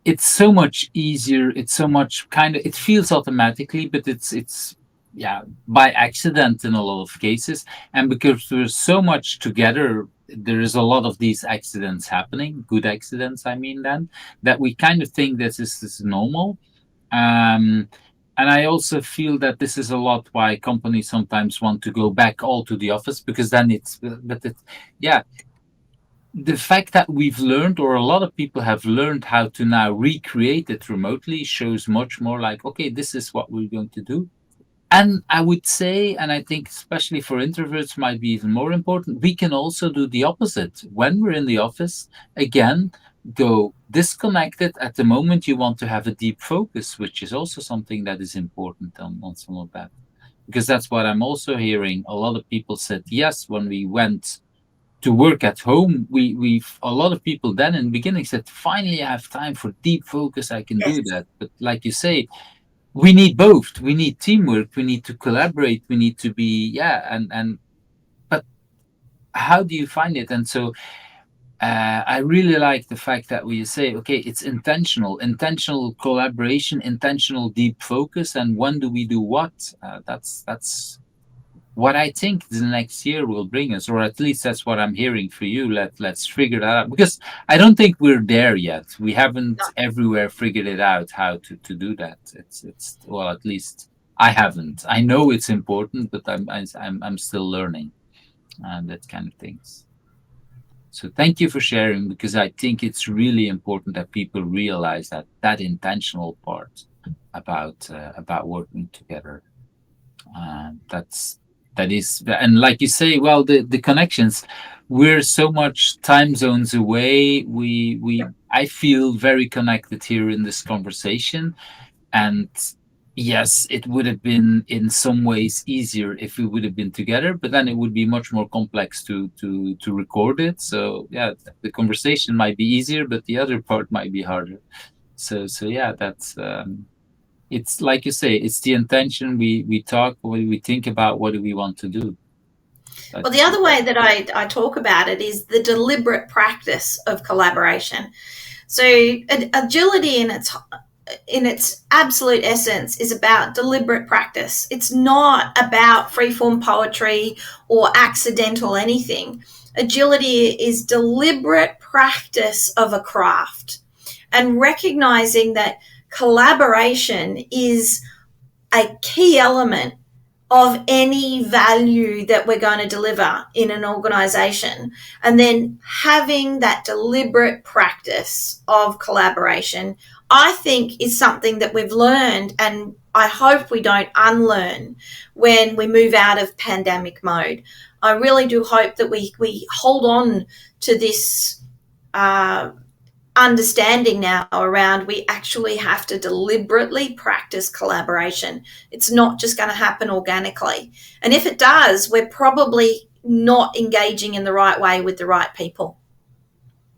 it's so much easier. It's so much kind of, it feels automatically, but it's yeah, by accident in a lot of cases. And because we're so much together, there is a lot of these accidents happening, good accidents, I mean, then, that we kind of think this is normal. Um, and I also feel that this is a lot why companies sometimes want to go back all to the office, because then yeah, the fact that we've learned, or a lot of people have learned how to now recreate it remotely, shows much more like, okay, this is what we're going to do. And I would say, and I think especially for introverts might be even more important, we can also do the opposite. When we're in the office, again, go disconnected at the moment you want to have a deep focus, which is also something that is important on some of that. Because that's what I'm also hearing. A lot of people said, yes, when we went to work at home, we a lot of people then in the beginning said, finally I have time for deep focus, I can do Yes. that. But like you say, we need both. We need teamwork, we need to collaborate, we need to be, yeah, and but how do you find it? And so I really like the fact that we say, okay, it's intentional collaboration, intentional deep focus. And when do we do what? That's what I think the next year will bring us, or at least that's what I'm hearing for you. Let's figure that out, because I don't think we're there yet. We haven't everywhere figured it out how to do that. It's well, at least I haven't. I know it's important, but I'm still learning, and that kind of things. So thank you for sharing, because I think it's really important that people realize that intentional part about working together. That is, and like you say, well, the connections, we're so much time zones away. We I feel very connected here in this conversation. And yes, it would have been in some ways easier if we would have been together, but then it would be much more complex to record it. So yeah, the conversation might be easier, but the other part might be harder. So yeah, that's it's like you say, it's the intention. We talk, we think about what do we want to do. Well, the other way that I talk about it is the deliberate practice of collaboration. So agility in its absolute essence is about deliberate practice. It's not about freeform poetry or accidental anything. Agility is deliberate practice of a craft, and recognizing that collaboration is a key element of any value that we're going to deliver in an organization, and then having that deliberate practice of collaboration, I think is something that we've learned, and I hope we don't unlearn when we move out of pandemic mode. I really do hope that we hold on to this understanding now around we actually have to deliberately practice collaboration. It's not just going to happen organically. And if it does, we're probably not engaging in the right way with the right people.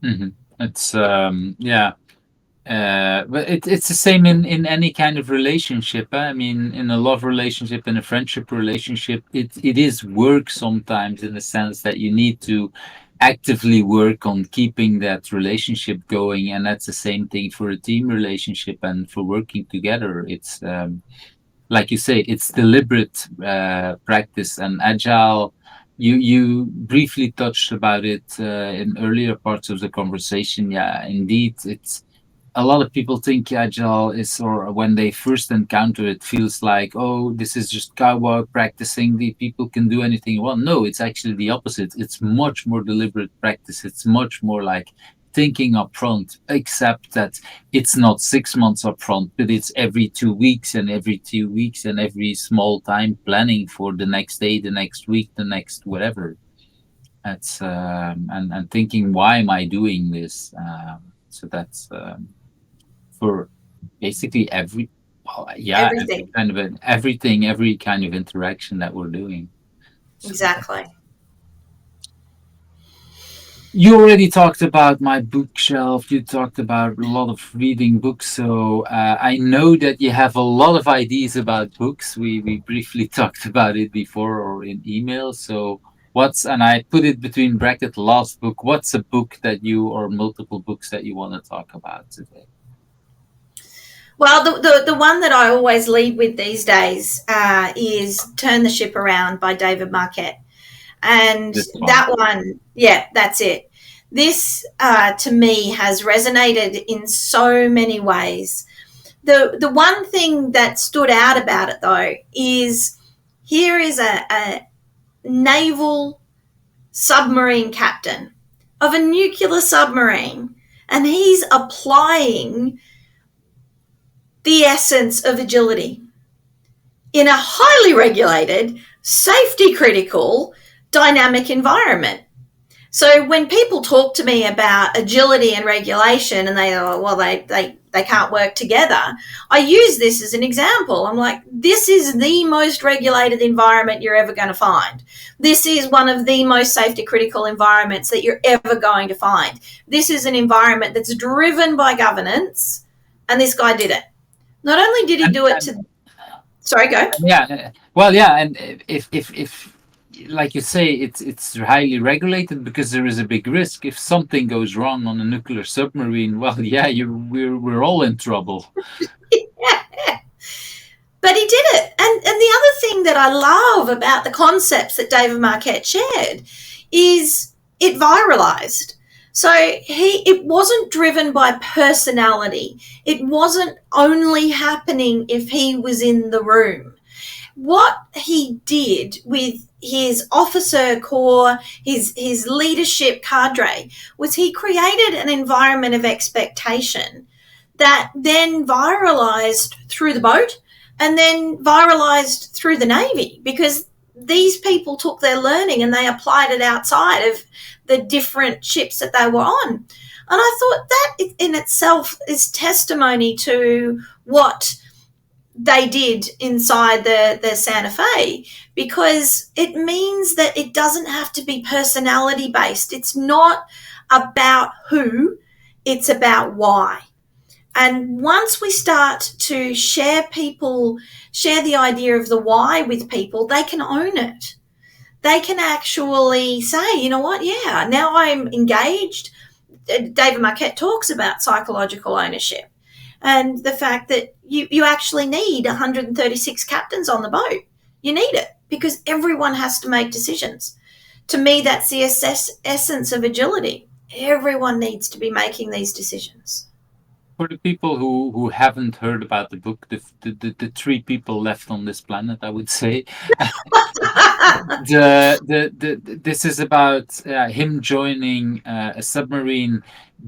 Mm-hmm. It's but it's the same in any kind of relationship. I mean, in a love relationship, in a friendship relationship, it is work sometimes, in the sense that you need to actively work on keeping that relationship going, and that's the same thing for a team relationship and for working together. It's like you say, it's deliberate practice and agile. You briefly touched about it in earlier parts of the conversation. Yeah, indeed, it's a lot of people think agile is, or when they first encounter it, feels like, oh, this is just cowboy practicing, the people can do anything. Well, no, it's actually the opposite. It's much more deliberate practice. It's much more like thinking up front, except that it's not 6 months up front, but it's every 2 weeks and every 2 weeks and every small time planning for the next day, the next week, the next whatever. That's and thinking, why am I doing this? So that's for basically every, well, yeah, every Everything. kind of everything, every kind of interaction that we're doing. So Exactly. you already talked about my bookshelf. You talked about a lot of reading books. So I know that you have a lot of ideas about books. We briefly talked about it before or in email. So what's, and I put it between bracket, last book. What's a book that you, or multiple books that you want to talk about today? Well, the one that I always lead with these days is Turn the Ship Around by David Marquette. And This one. that one, yeah, that's it. This, to me, has resonated in so many ways. The one thing that stood out about it, though, is here is a naval submarine captain of a nuclear submarine, and he's applying the essence of agility in a highly regulated, safety critical, dynamic environment. So when people talk to me about agility and regulation, and they can't work together, I use this as an example. I'm like, this is the most regulated environment you're ever going to find. This is one of the most safety critical environments that you're ever going to find. This is an environment that's driven by governance, and this guy did it. Not only did he do it to, sorry, go. Yeah, well, yeah, and if like you say, it's highly regulated because there is a big risk. If something goes wrong on a nuclear submarine, well, yeah, we're all in trouble. But he did it. And the other thing that I love about the concepts that David Marquette shared is it viralized. So it wasn't driven by personality. It wasn't only happening if he was in the room. What he did with his officer corps, his leadership cadre, was he created an environment of expectation that then viralized through the boat and then viralized through the Navy, because these people took their learning and they applied it outside of the different ships that they were on. And I thought that in itself is testimony to what they did inside the Santa Fe, because it means that it doesn't have to be personality based. It's not about who, it's about why. And once we start to share the idea of the why with people, they can own it. They can actually say, you know what, yeah, now I'm engaged. David Marquette talks about psychological ownership and the fact that you actually need 136 captains on the boat. You need it because everyone has to make decisions. To me, that's the essence of agility. Everyone needs to be making these decisions. For the people who haven't heard about the book, the three people left on this planet, I would say, this is about him joining a submarine,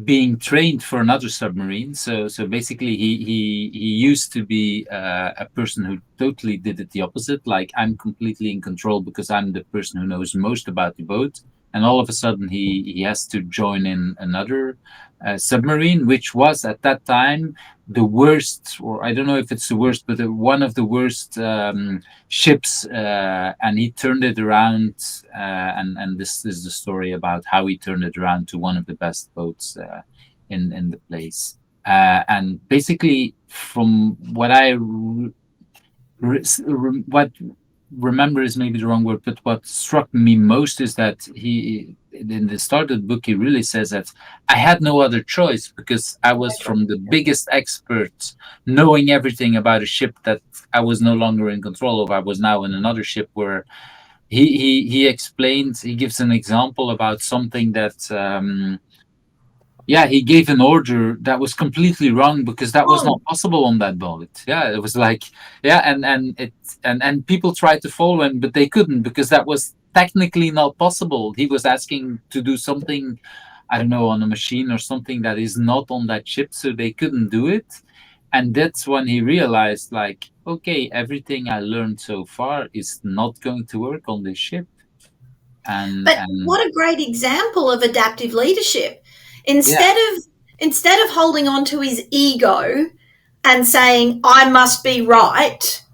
being trained for another submarine. So basically, he used to be a person who totally did it the opposite. Like, I'm completely in control because I'm the person who knows most about the boat. And all of a sudden, he has to join in another submarine, which was at that time the worst, or I don't know if it's the worst, but one of the worst ships, and he turned it around. And this is the story about how he turned it around to one of the best boats in the place. And basically, from what what remember is maybe the wrong word, but what struck me most is that he, in the start of the book, he really says that I had no other choice because I was from the biggest expert, knowing everything about a ship that I was no longer in control of. I was now in another ship where he explains, he gives an example about something that yeah, he gave an order that was completely wrong because that was not Oh, possible on that boat. Yeah, it was like, yeah, and people tried to follow him, but they couldn't because that was technically not possible. He was asking to do something, I don't know, on a machine or something that is not on that ship, so they couldn't do it. And that's when he realized, like, okay, everything I learned so far is not going to work on this ship. but And what a great example of adaptive leadership. yeah, Instead of holding on to his ego and saying I must be right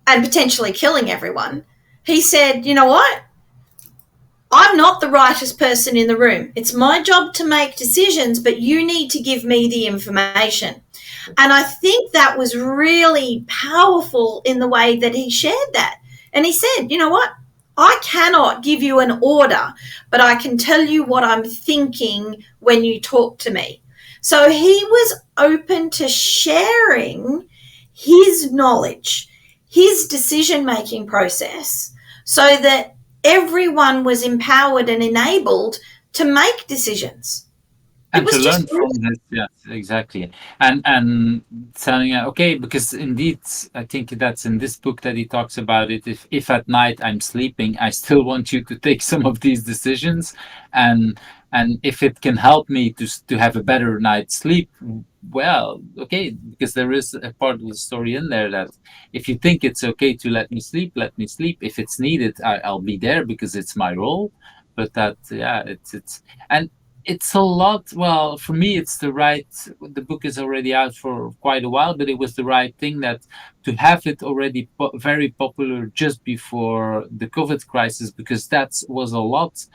and potentially killing everyone, he said, "You know what? I'm not the rightest person in the room. It's my job to make decisions, but you need to give me the information." And I think that was really powerful in the way that he shared that. And he said, "You know what? I cannot give you an order, but I can tell you what I'm thinking when you talk to me." So he was open to sharing his knowledge, his decision making process, so that everyone was empowered and enabled to make decisions. It and to was learn just from brilliant. this, yes, exactly. And telling okay, because indeed I think that's in this book that he talks about it. If at night I'm sleeping, I still want you to take some of these decisions. And if it can help me to have a better night's sleep, well, okay, because there is a part of the story in there that if you think it's okay to let me sleep, let me sleep. If it's needed, I'll be there because it's my role. But that, yeah, it's and it's a lot. Well, for me, it's the right. The book is already out for quite a while, but it was the right thing that to have it already very popular just before the COVID crisis, because that was a lot.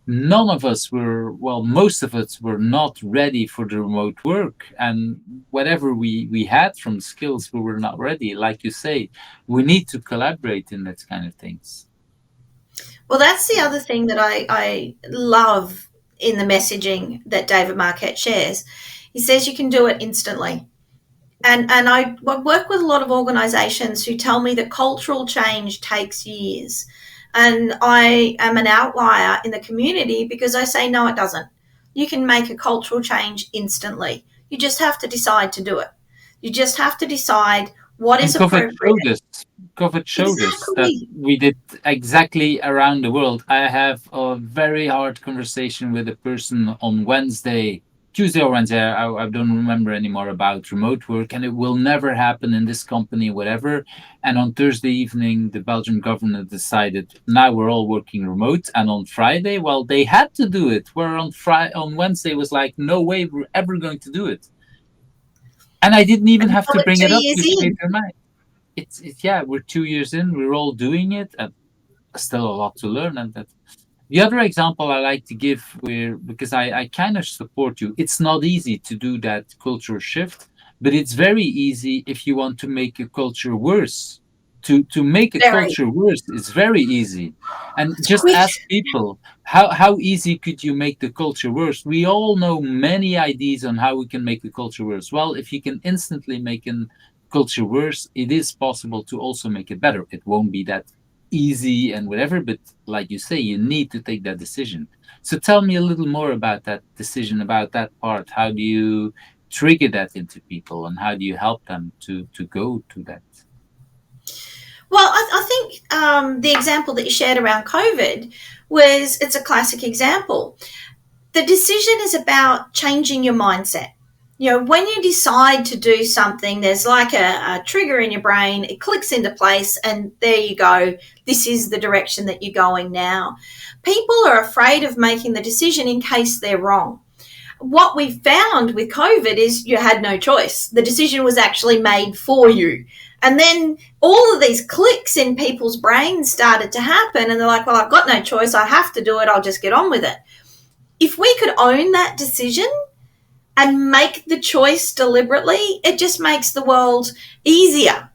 None of us were, well, most of us were not ready for the remote work, and whatever we had from skills, we were not ready. Like you say, we need to collaborate in that kind of things. Well, that's the other thing that I love in the messaging that David Marquette shares. He says you can do it instantly. And I work with a lot of organizations who tell me that cultural change takes years. And I am an outlier in the community because I say, no, it doesn't. You can make a cultural change instantly. You just have to decide to do it. You just have to decide what And is COVID appropriate. showed us. COVID showed us that Exactly. we did exactly around the world. I have a very hard conversation with a person on Wednesday, Tuesday or Wednesday. I don't remember anymore about remote work, and it will never happen in this company, whatever. And on Thursday evening, the Belgian government decided now we're all working remote. And on Friday, well, they had to do it. Where on Friday, on Wednesday was like, no way we're ever going to do it. And I didn't even And have now to we're bring it two up years because she made in. her mind. It's yeah, we're 2 years in, we're all doing it, and still a lot to learn. And that the other example I like to give, where because I kind of support you, it's not easy to do that culture shift, but it's very easy if you want to make a culture worse. To make a Very. culture worse is very easy. And It's just quick. ask people, how easy could you make the culture worse? We all know many ideas on how we can make the culture worse. Well, if you can instantly make a culture worse, it is possible to also make it better. It won't be that easy and whatever, but like you say, you need to take that decision. So tell me a little more about that decision, about that part. How do you trigger that into people, and how do you help them to go to that? Well, I think the example that you shared around COVID it's a classic example. The decision is about changing your mindset. You know, when you decide to do something, there's like a trigger in your brain, it clicks into place, and there you go. This is the direction that you're going now. People are afraid of making the decision in case they're wrong. What we found with COVID is you had no choice. The decision was actually made for you. And then all of these clicks in people's brains started to happen, and they're like, well, I've got no choice. I have to do it. I'll just get on with it. If we could own that decision and make the choice deliberately, it just makes the world easier.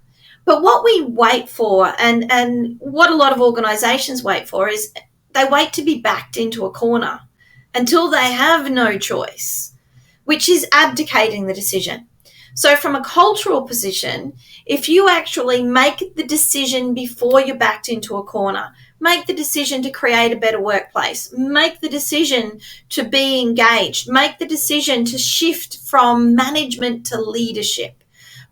But what we wait for, and what a lot of organizations wait for, is they wait to be backed into a corner until they have no choice, which is abdicating the decision. So, from a cultural position, if you actually make the decision before you're backed into a corner, make the decision to create a better workplace, make the decision to be engaged, make the decision to shift from management to leadership,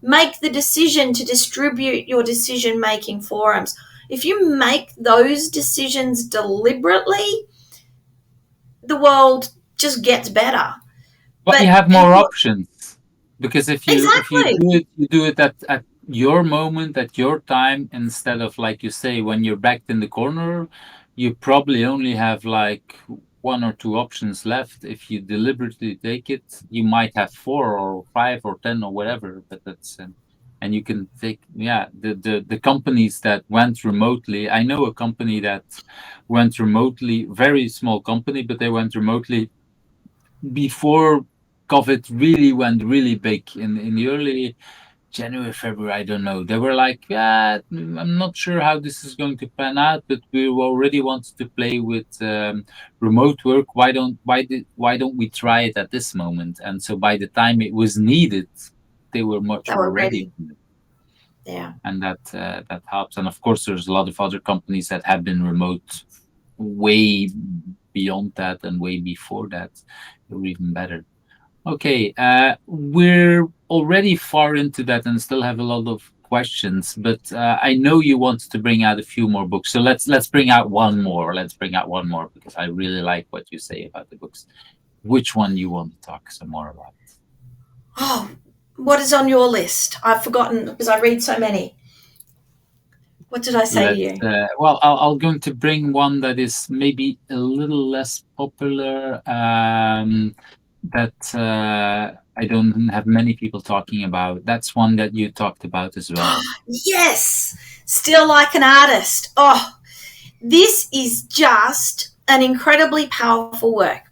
make the decision to distribute your decision-making forums. If you make those decisions deliberately, the world just gets better. But you But have more people, options, because if you exactly, do it, you do it at your moment, at your time, instead of, like you say, when you're backed in the corner, you probably only have like one or two options left. If you deliberately take it, you might have four or five or 10 or whatever, but that's and you can take, yeah, the companies that went remotely. I know a company that went remotely, very small company, but they went remotely before COVID really went really big in the early January, February. I don't know. They were like, yeah, I'm not sure how this is going to pan out, but we already wanted to play with remote work. Why don't we try it at this moment? And so by the time it was needed, they were much they more were ready, ready. Yeah. and that helps. And of course, there's a lot of other companies that have been remote way beyond that and way before that. Or even better. Okay, we're already far into that and still have a lot of questions, but I know you want to bring out a few more books. So let's bring out one more. Let's bring out one more because I really like what you say about the books. Which one you want to talk some more about? Oh, what is on your list? I've forgotten because I read so many. What did I say to Let's you? well, I'll going to bring one that is maybe a little less popular. That I don't have many people talking about. That's one that you talked about as well. Yes, Still Like an Artist. Oh, this is just an incredibly powerful work.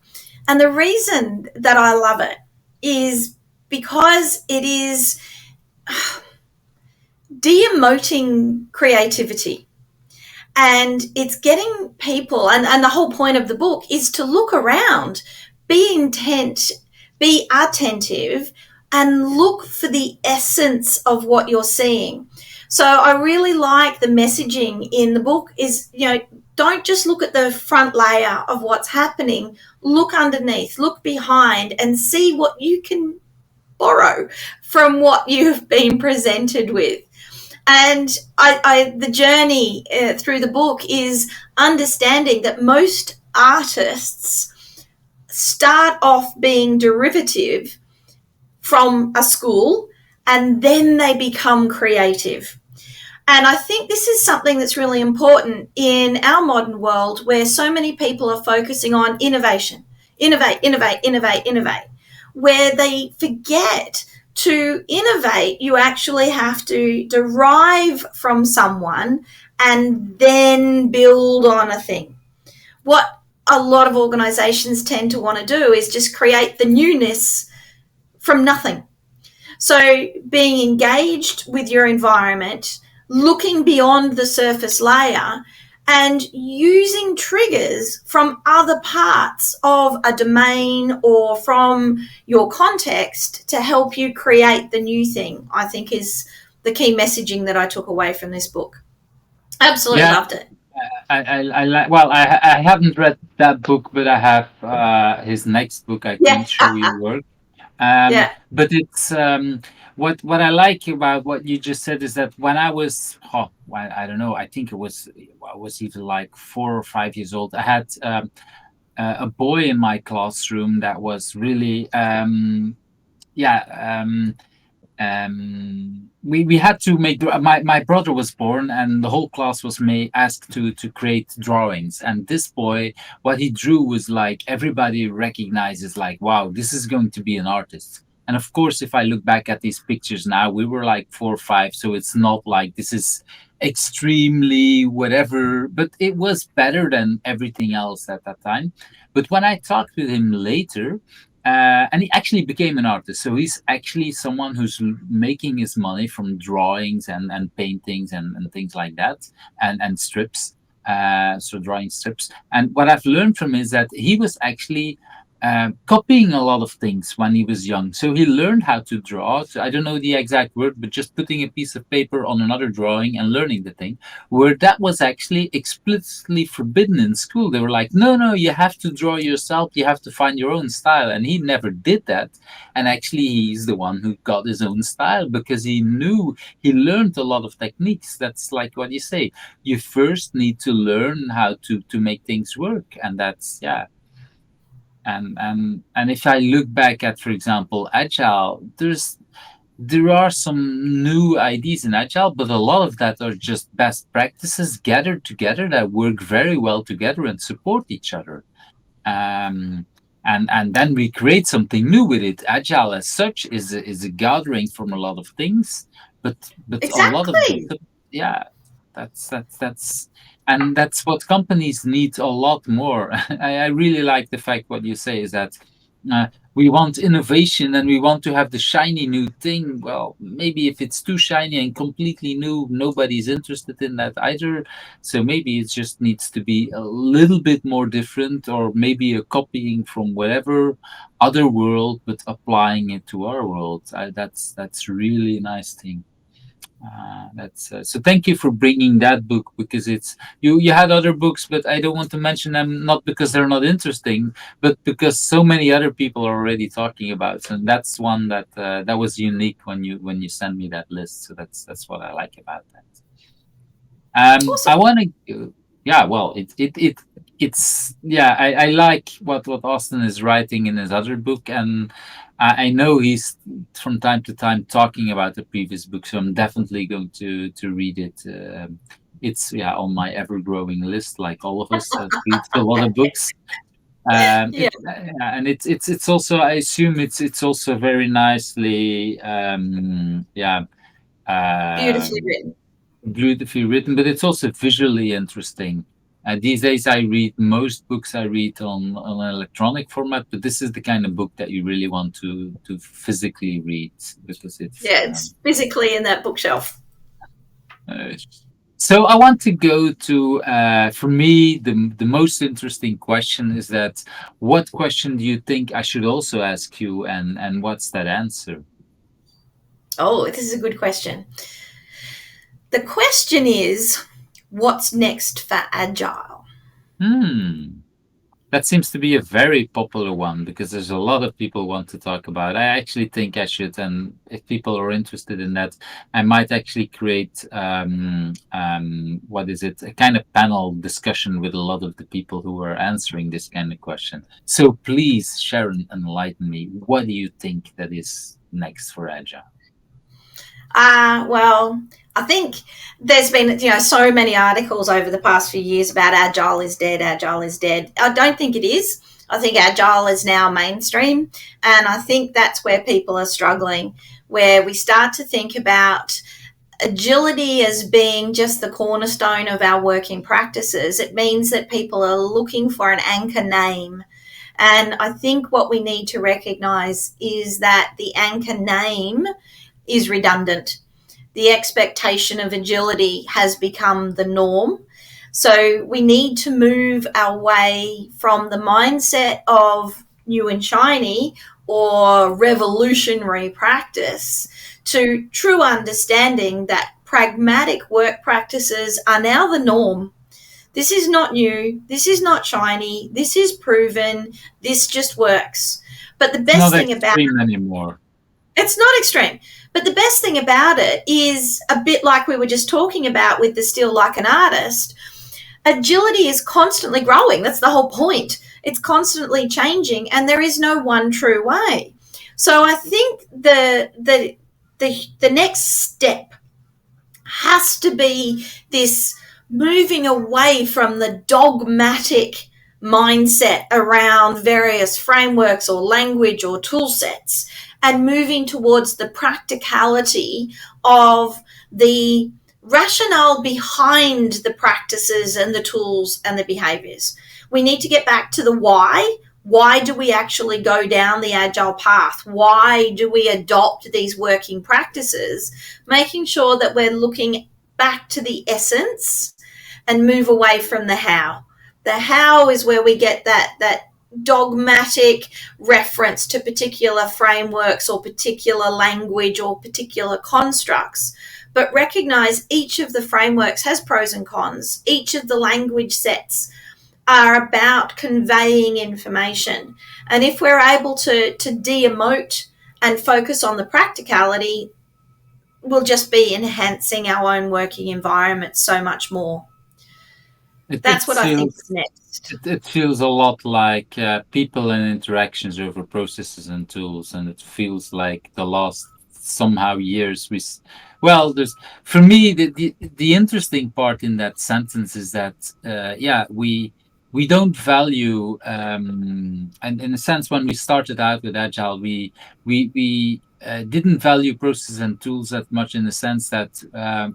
And the reason that I love it is because it is de-emoting creativity. And it's getting people, and the whole point of the book is to look around, be intent, be attentive, and look for the essence of what you're seeing. So I really like the messaging in the book is, don't just look at the front layer of what's happening, look underneath, look behind, and see what you can borrow from what you've been presented with. And the journey through the book is understanding that most artists start off being derivative from a school and then they become creative. And I think this is something that's really important in our modern world where so many people are focusing on innovation, innovate, innovate, innovate, innovate, where they forget to innovate, you actually have to derive from someone and then build on a thing. What a lot of organizations tend to want to do is just create the newness from nothing. So, being engaged with your environment, looking beyond the surface layer, and using triggers from other parts of a domain or from your context to help you create the new thing, I think is the key messaging that I took away from this book. Absolutely Yeah, loved it. I like. Well, I haven't read that book, but I have his next book. I Yeah. can show you work. Yeah. But it's what I like about what you just said is that when I was, oh, I don't know, I think I was either like 4 or 5 years old. I had a boy in my classroom that was really, yeah, we had to make my brother was born and the whole class was made asked to create drawings, and this boy, what he drew was like everybody recognizes, like, wow, this is going to be an artist. And of course, if I look back at these pictures now, we were like 4 or 5, so it's not like this is extremely whatever, but it was better than everything else at that time. But when I talked with him later, and he actually became an artist. So he's actually someone who's making his money from drawings and paintings and things like that, and strips. So drawing strips. And what I've learned from him is that he was actually copying a lot of things when he was young. So he learned how to draw. So I don't know the exact word, but just putting a piece of paper on another drawing and learning the thing, where that was actually explicitly forbidden in school. They were like, no, no, you have to draw yourself, you have to find your own style. And he never did that. And actually, he's the one who got his own style because he knew, he learned a lot of techniques. That's like what you say. You first need to learn how to make things work. And that's, yeah. And if I look back at, for example, agile, there are some new ideas in agile, but a lot of that are just best practices gathered together that work very well together and support each other. Um, and then we create something new with it. Agile, as such, is a gathering from a lot of things, but a lot of Exactly. yeah, that's and that's what companies need a lot more. I really like the fact what you say is that uh, we want innovation and we want to have the shiny new thing. Well, maybe if it's too shiny and completely new, nobody's interested in that either. So maybe it just needs to be a little bit more different, or maybe a copying from whatever other world, but applying it to our world. That's really a nice thing. That's so. Thank you for bringing that book, because it's you had other books, but I don't want to mention them, not because they're not interesting, but because so many other people are already talking about it. And that's one that that was unique when you send me that list. So that's what I like about that. I Awesome. want to, yeah. Well, it's yeah. I like what Austin is writing in his other book, and I know he's from time to time talking about the previous book, so I'm definitely going to read it. It's, yeah, on my ever growing list, like all of us that reads a lot of books. Yeah. And it's also, I assume it's also very nicely, yeah. Beautifully Um, written. Beautifully written, but it's also visually interesting. These days, I read most books I read on an electronic format, but this is the kind of book that you really want to physically read, because it's. Yeah, it's physically in that bookshelf. Uh, so I want to go to, for me, the most interesting question is that, what question do you think I should also ask you, and what's that answer? Oh, this is a good question. The question is, what's next for Agile? Hmm. That seems to be a very popular one, because there's a lot of people want to talk about. I actually think I should, and if people are interested in that, I might actually create, what is it, a kind of panel discussion with a lot of the people who are answering this kind of question. So please, Sharon, enlighten me. What do you think that is next for Agile? Well, I think there's been, so many articles over the past few years about Agile is dead, Agile is dead. I don't think it is. I think Agile is now mainstream, and I think that's where people are struggling, where we start to think about agility as being just the cornerstone of our working practices. It means that people are looking for an anchor name. And I think what we need to recognize is that the anchor name is redundant. The expectation of agility has become the norm. So we need to move our way from the mindset of new and shiny or revolutionary practice to true understanding that pragmatic work practices are now the norm. This is not new. This is not shiny. This is proven. This just works. But the best thing about anymore. It's not extreme. But the best thing about it is a bit like we were just talking about with the Still Like an Artist. Agility is constantly growing. That's the whole point. It's constantly changing, and there is no one true way. So I think the next step has to be this moving away from the dogmatic mindset around various frameworks or language or tool sets and moving towards the practicality of the rationale behind the practices and the tools and the behaviors. We need to get back to the why. Why do we actually go down the agile path? Why do we adopt these working practices? Making sure that we're looking back to the essence and move away from the how. The how is where we get that dogmatic reference to particular frameworks or particular language or particular constructs. But recognize each of the frameworks has pros and cons. Each of the language sets are about conveying information. And if we're able to de-emote and focus on the practicality, we'll just be enhancing our own working environment so much more. That's what I think is next. It feels a lot like people and interactions over processes and tools, and it feels like the last somehow years there's for me the interesting part in that sentence is that we don't value and in a sense when we started out with agile we didn't value processes and tools that much, in the sense that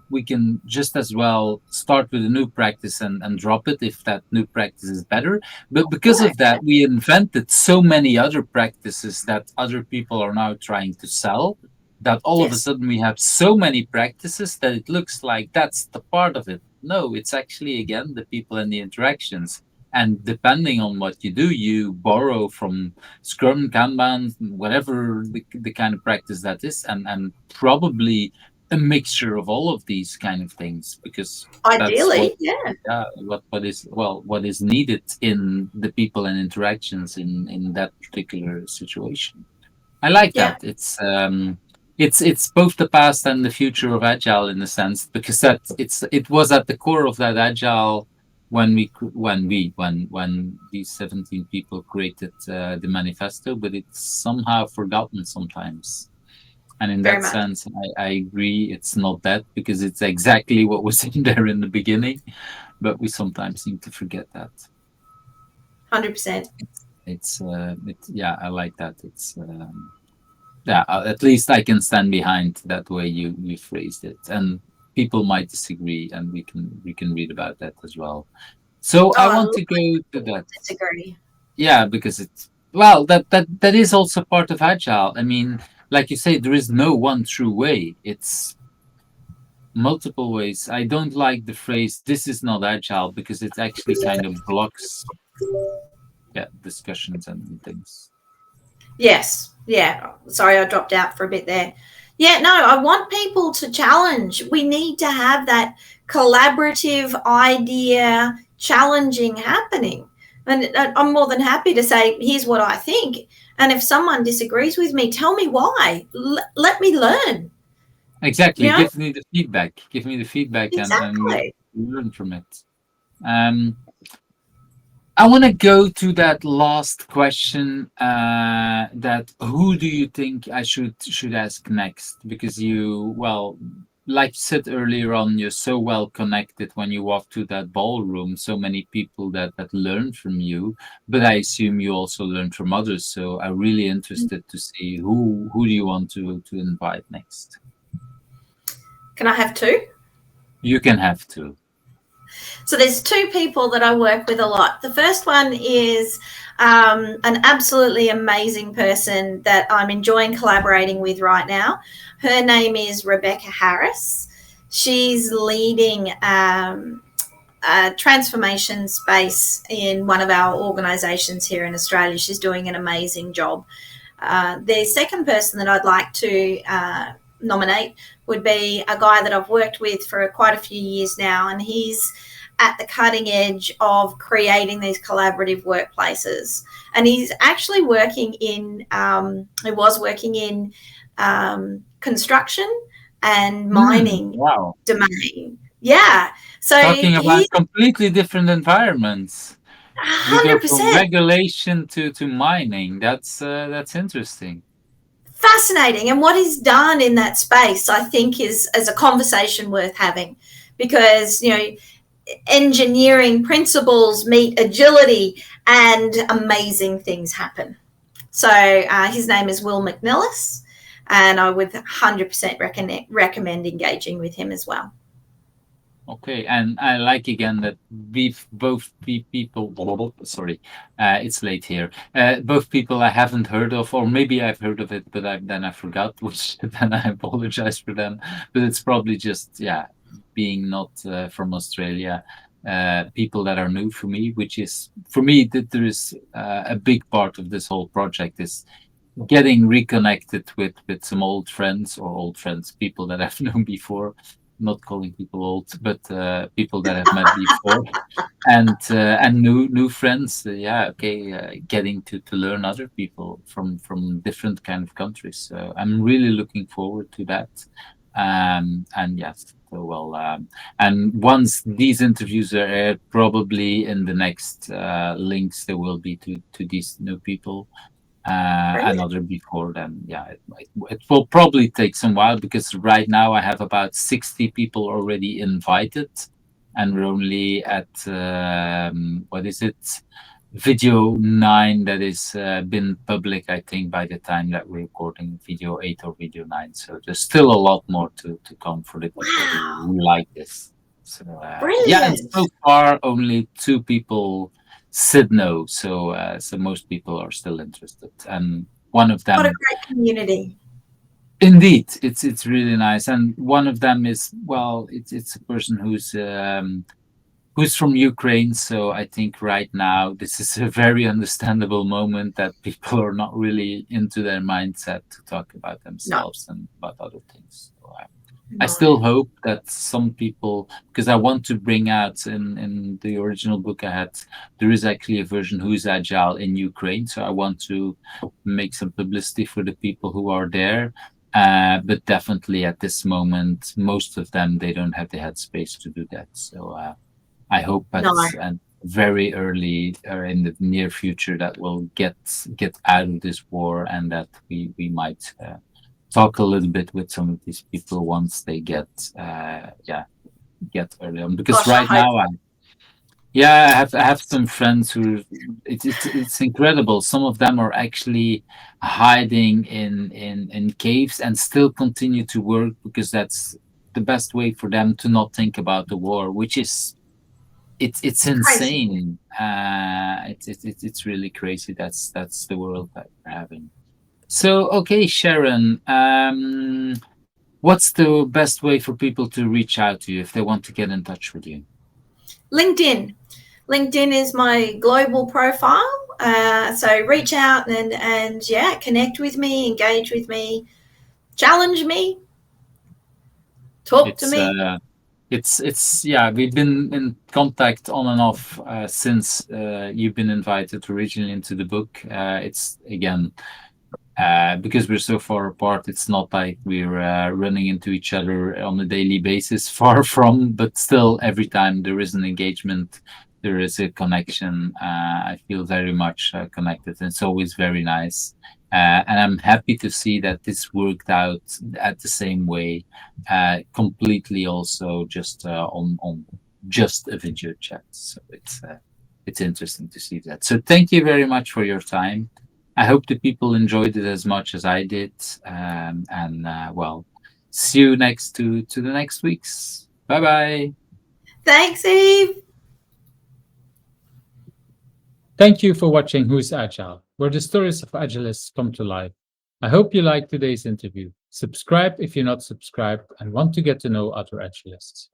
we can just as well start with a new practice and drop it if that new practice is better. But because of that, we invented so many other practices that other people are now trying to sell, that all of a sudden we have so many practices that it looks like that's the part of it. No, it's actually, again, the people and the interactions. And depending on what you do, you borrow from Scrum, Kanban, whatever the kind of practice that is, and probably a mixture of all of these kind of things, because ideally, what is needed in the people and interactions in that particular situation. I like that. It's both the past and the future of agile, in a sense, because it was at the core of that agile when these 17 people created the manifesto, but it's somehow forgotten sometimes. And in that sense, I agree, it's not that, because it's exactly what was in there in the beginning, but we sometimes seem to forget that. 100%. I like that. It's at least I can stand behind that way you phrased it, and people might disagree, and we can read about that as well. So I want to go to that. Disagree. Yeah, because it's that is also part of agile. I mean, like you say, there is no one true way. It's multiple ways. I don't like the phrase "this is not agile" because it actually kind of blocks discussions and things. Yes. Yeah. Sorry, I dropped out for a bit there. Yeah, no, I want people to challenge. We need to have that collaborative idea challenging happening. And I'm more than happy to say, here's what I think. And if someone disagrees with me, tell me why. Let me learn. Exactly. Give me the feedback. Exactly. And learn from it. I want to go to that last question. That who do you think I should ask next? Because like you said earlier on, you're so well connected when you walk to that ballroom. So many people that learn from you, but I assume you also learn from others. So I'm really interested to see who do you want to invite next. Can I have two? You can have two. So there's two people that I work with a lot. The first one is an absolutely amazing person that I'm enjoying collaborating with right now. Her name is Rebecca Harris. She's leading a transformation space in one of our organisations here in Australia. She's doing an amazing job. The second person that I'd like to nominate would be a guy that I've worked with for quite a few years now, and he's at the cutting edge of creating these collaborative workplaces. And he's actually working in, he was working in construction and mining Wow. domain. Yeah. So Talking about he's completely different environments. We go from 100% regulation to mining. That's interesting. fascinating. And what he's done in that space, I think, is a conversation worth having, because, engineering principles meet agility and amazing things happen. So his name is Will McNillis, and I would 100% recommend engaging with him as well. Okay, and I like again that we've both people. Sorry, it's late here. Both people I haven't heard of, or maybe I've heard of it, but then I forgot, which then I apologize for them. But it's probably just being not from Australia. People that are new for me, which is for me that there is a big part of this whole project is getting reconnected with some old friends, people that I've known before, not calling people old, but people that I've met before, and new friends. Getting to learn other people from different kind of countries. So I'm really looking forward to that. And yes, so well, and once these interviews are aired, probably in the next links there will be to these new people. Another before then. It will probably take some while, because right now I have about 60 people already invited, and we're only at what is it, video 9 that is been public, I think, by the time that we're recording video 8 or video 9. So there's still a lot more to come for the people who like this. So and so far only 2 people said no, so most people are still interested, and one of them. What a great community! Indeed, it's really nice, and one of them is, well, it's a person who's from Ukraine. So I think right now this is a very understandable moment that people are not really into their mindset to talk about themselves and about other things. So, I still hope that some people, because I want to bring out in the original book I had, there is actually a version who's agile in Ukraine. So I want to make some publicity for the people who are there. But definitely at this moment, most of them, they don't have the headspace to do that. So I hope that's very early or in the near future that we'll get out of this war, and that we might talk a little bit with some of these people once they get early on, because right now I have some friends who it's incredible. Some of them are actually hiding in caves and still continue to work, because that's the best way for them to not think about the war, which is it's insane. It's really crazy. That's the world that we're having. So, okay, Sharon, what's the best way for people to reach out to you if they want to get in touch with you? LinkedIn. LinkedIn is my global profile. So reach out and connect with me, engage with me, challenge me, talk to me. We've been in contact on and off since you've been invited originally into the book. It's again, because we're so far apart, it's not like we're running into each other on a daily basis, far from, but still every time there is an engagement, there is a connection. I feel very much connected, and it's always very nice. And I'm happy to see that this worked out at the same way, completely also just on just a video chat. So it's interesting to see that. So thank you very much for your time. I hope the people enjoyed it as much as I did. See you to the next weeks. Bye-bye. Thanks, Eve. Thank you for watching Who's Agile, where the stories of agilists come to life. I hope you liked today's interview. Subscribe if you're not subscribed and want to get to know other agilists.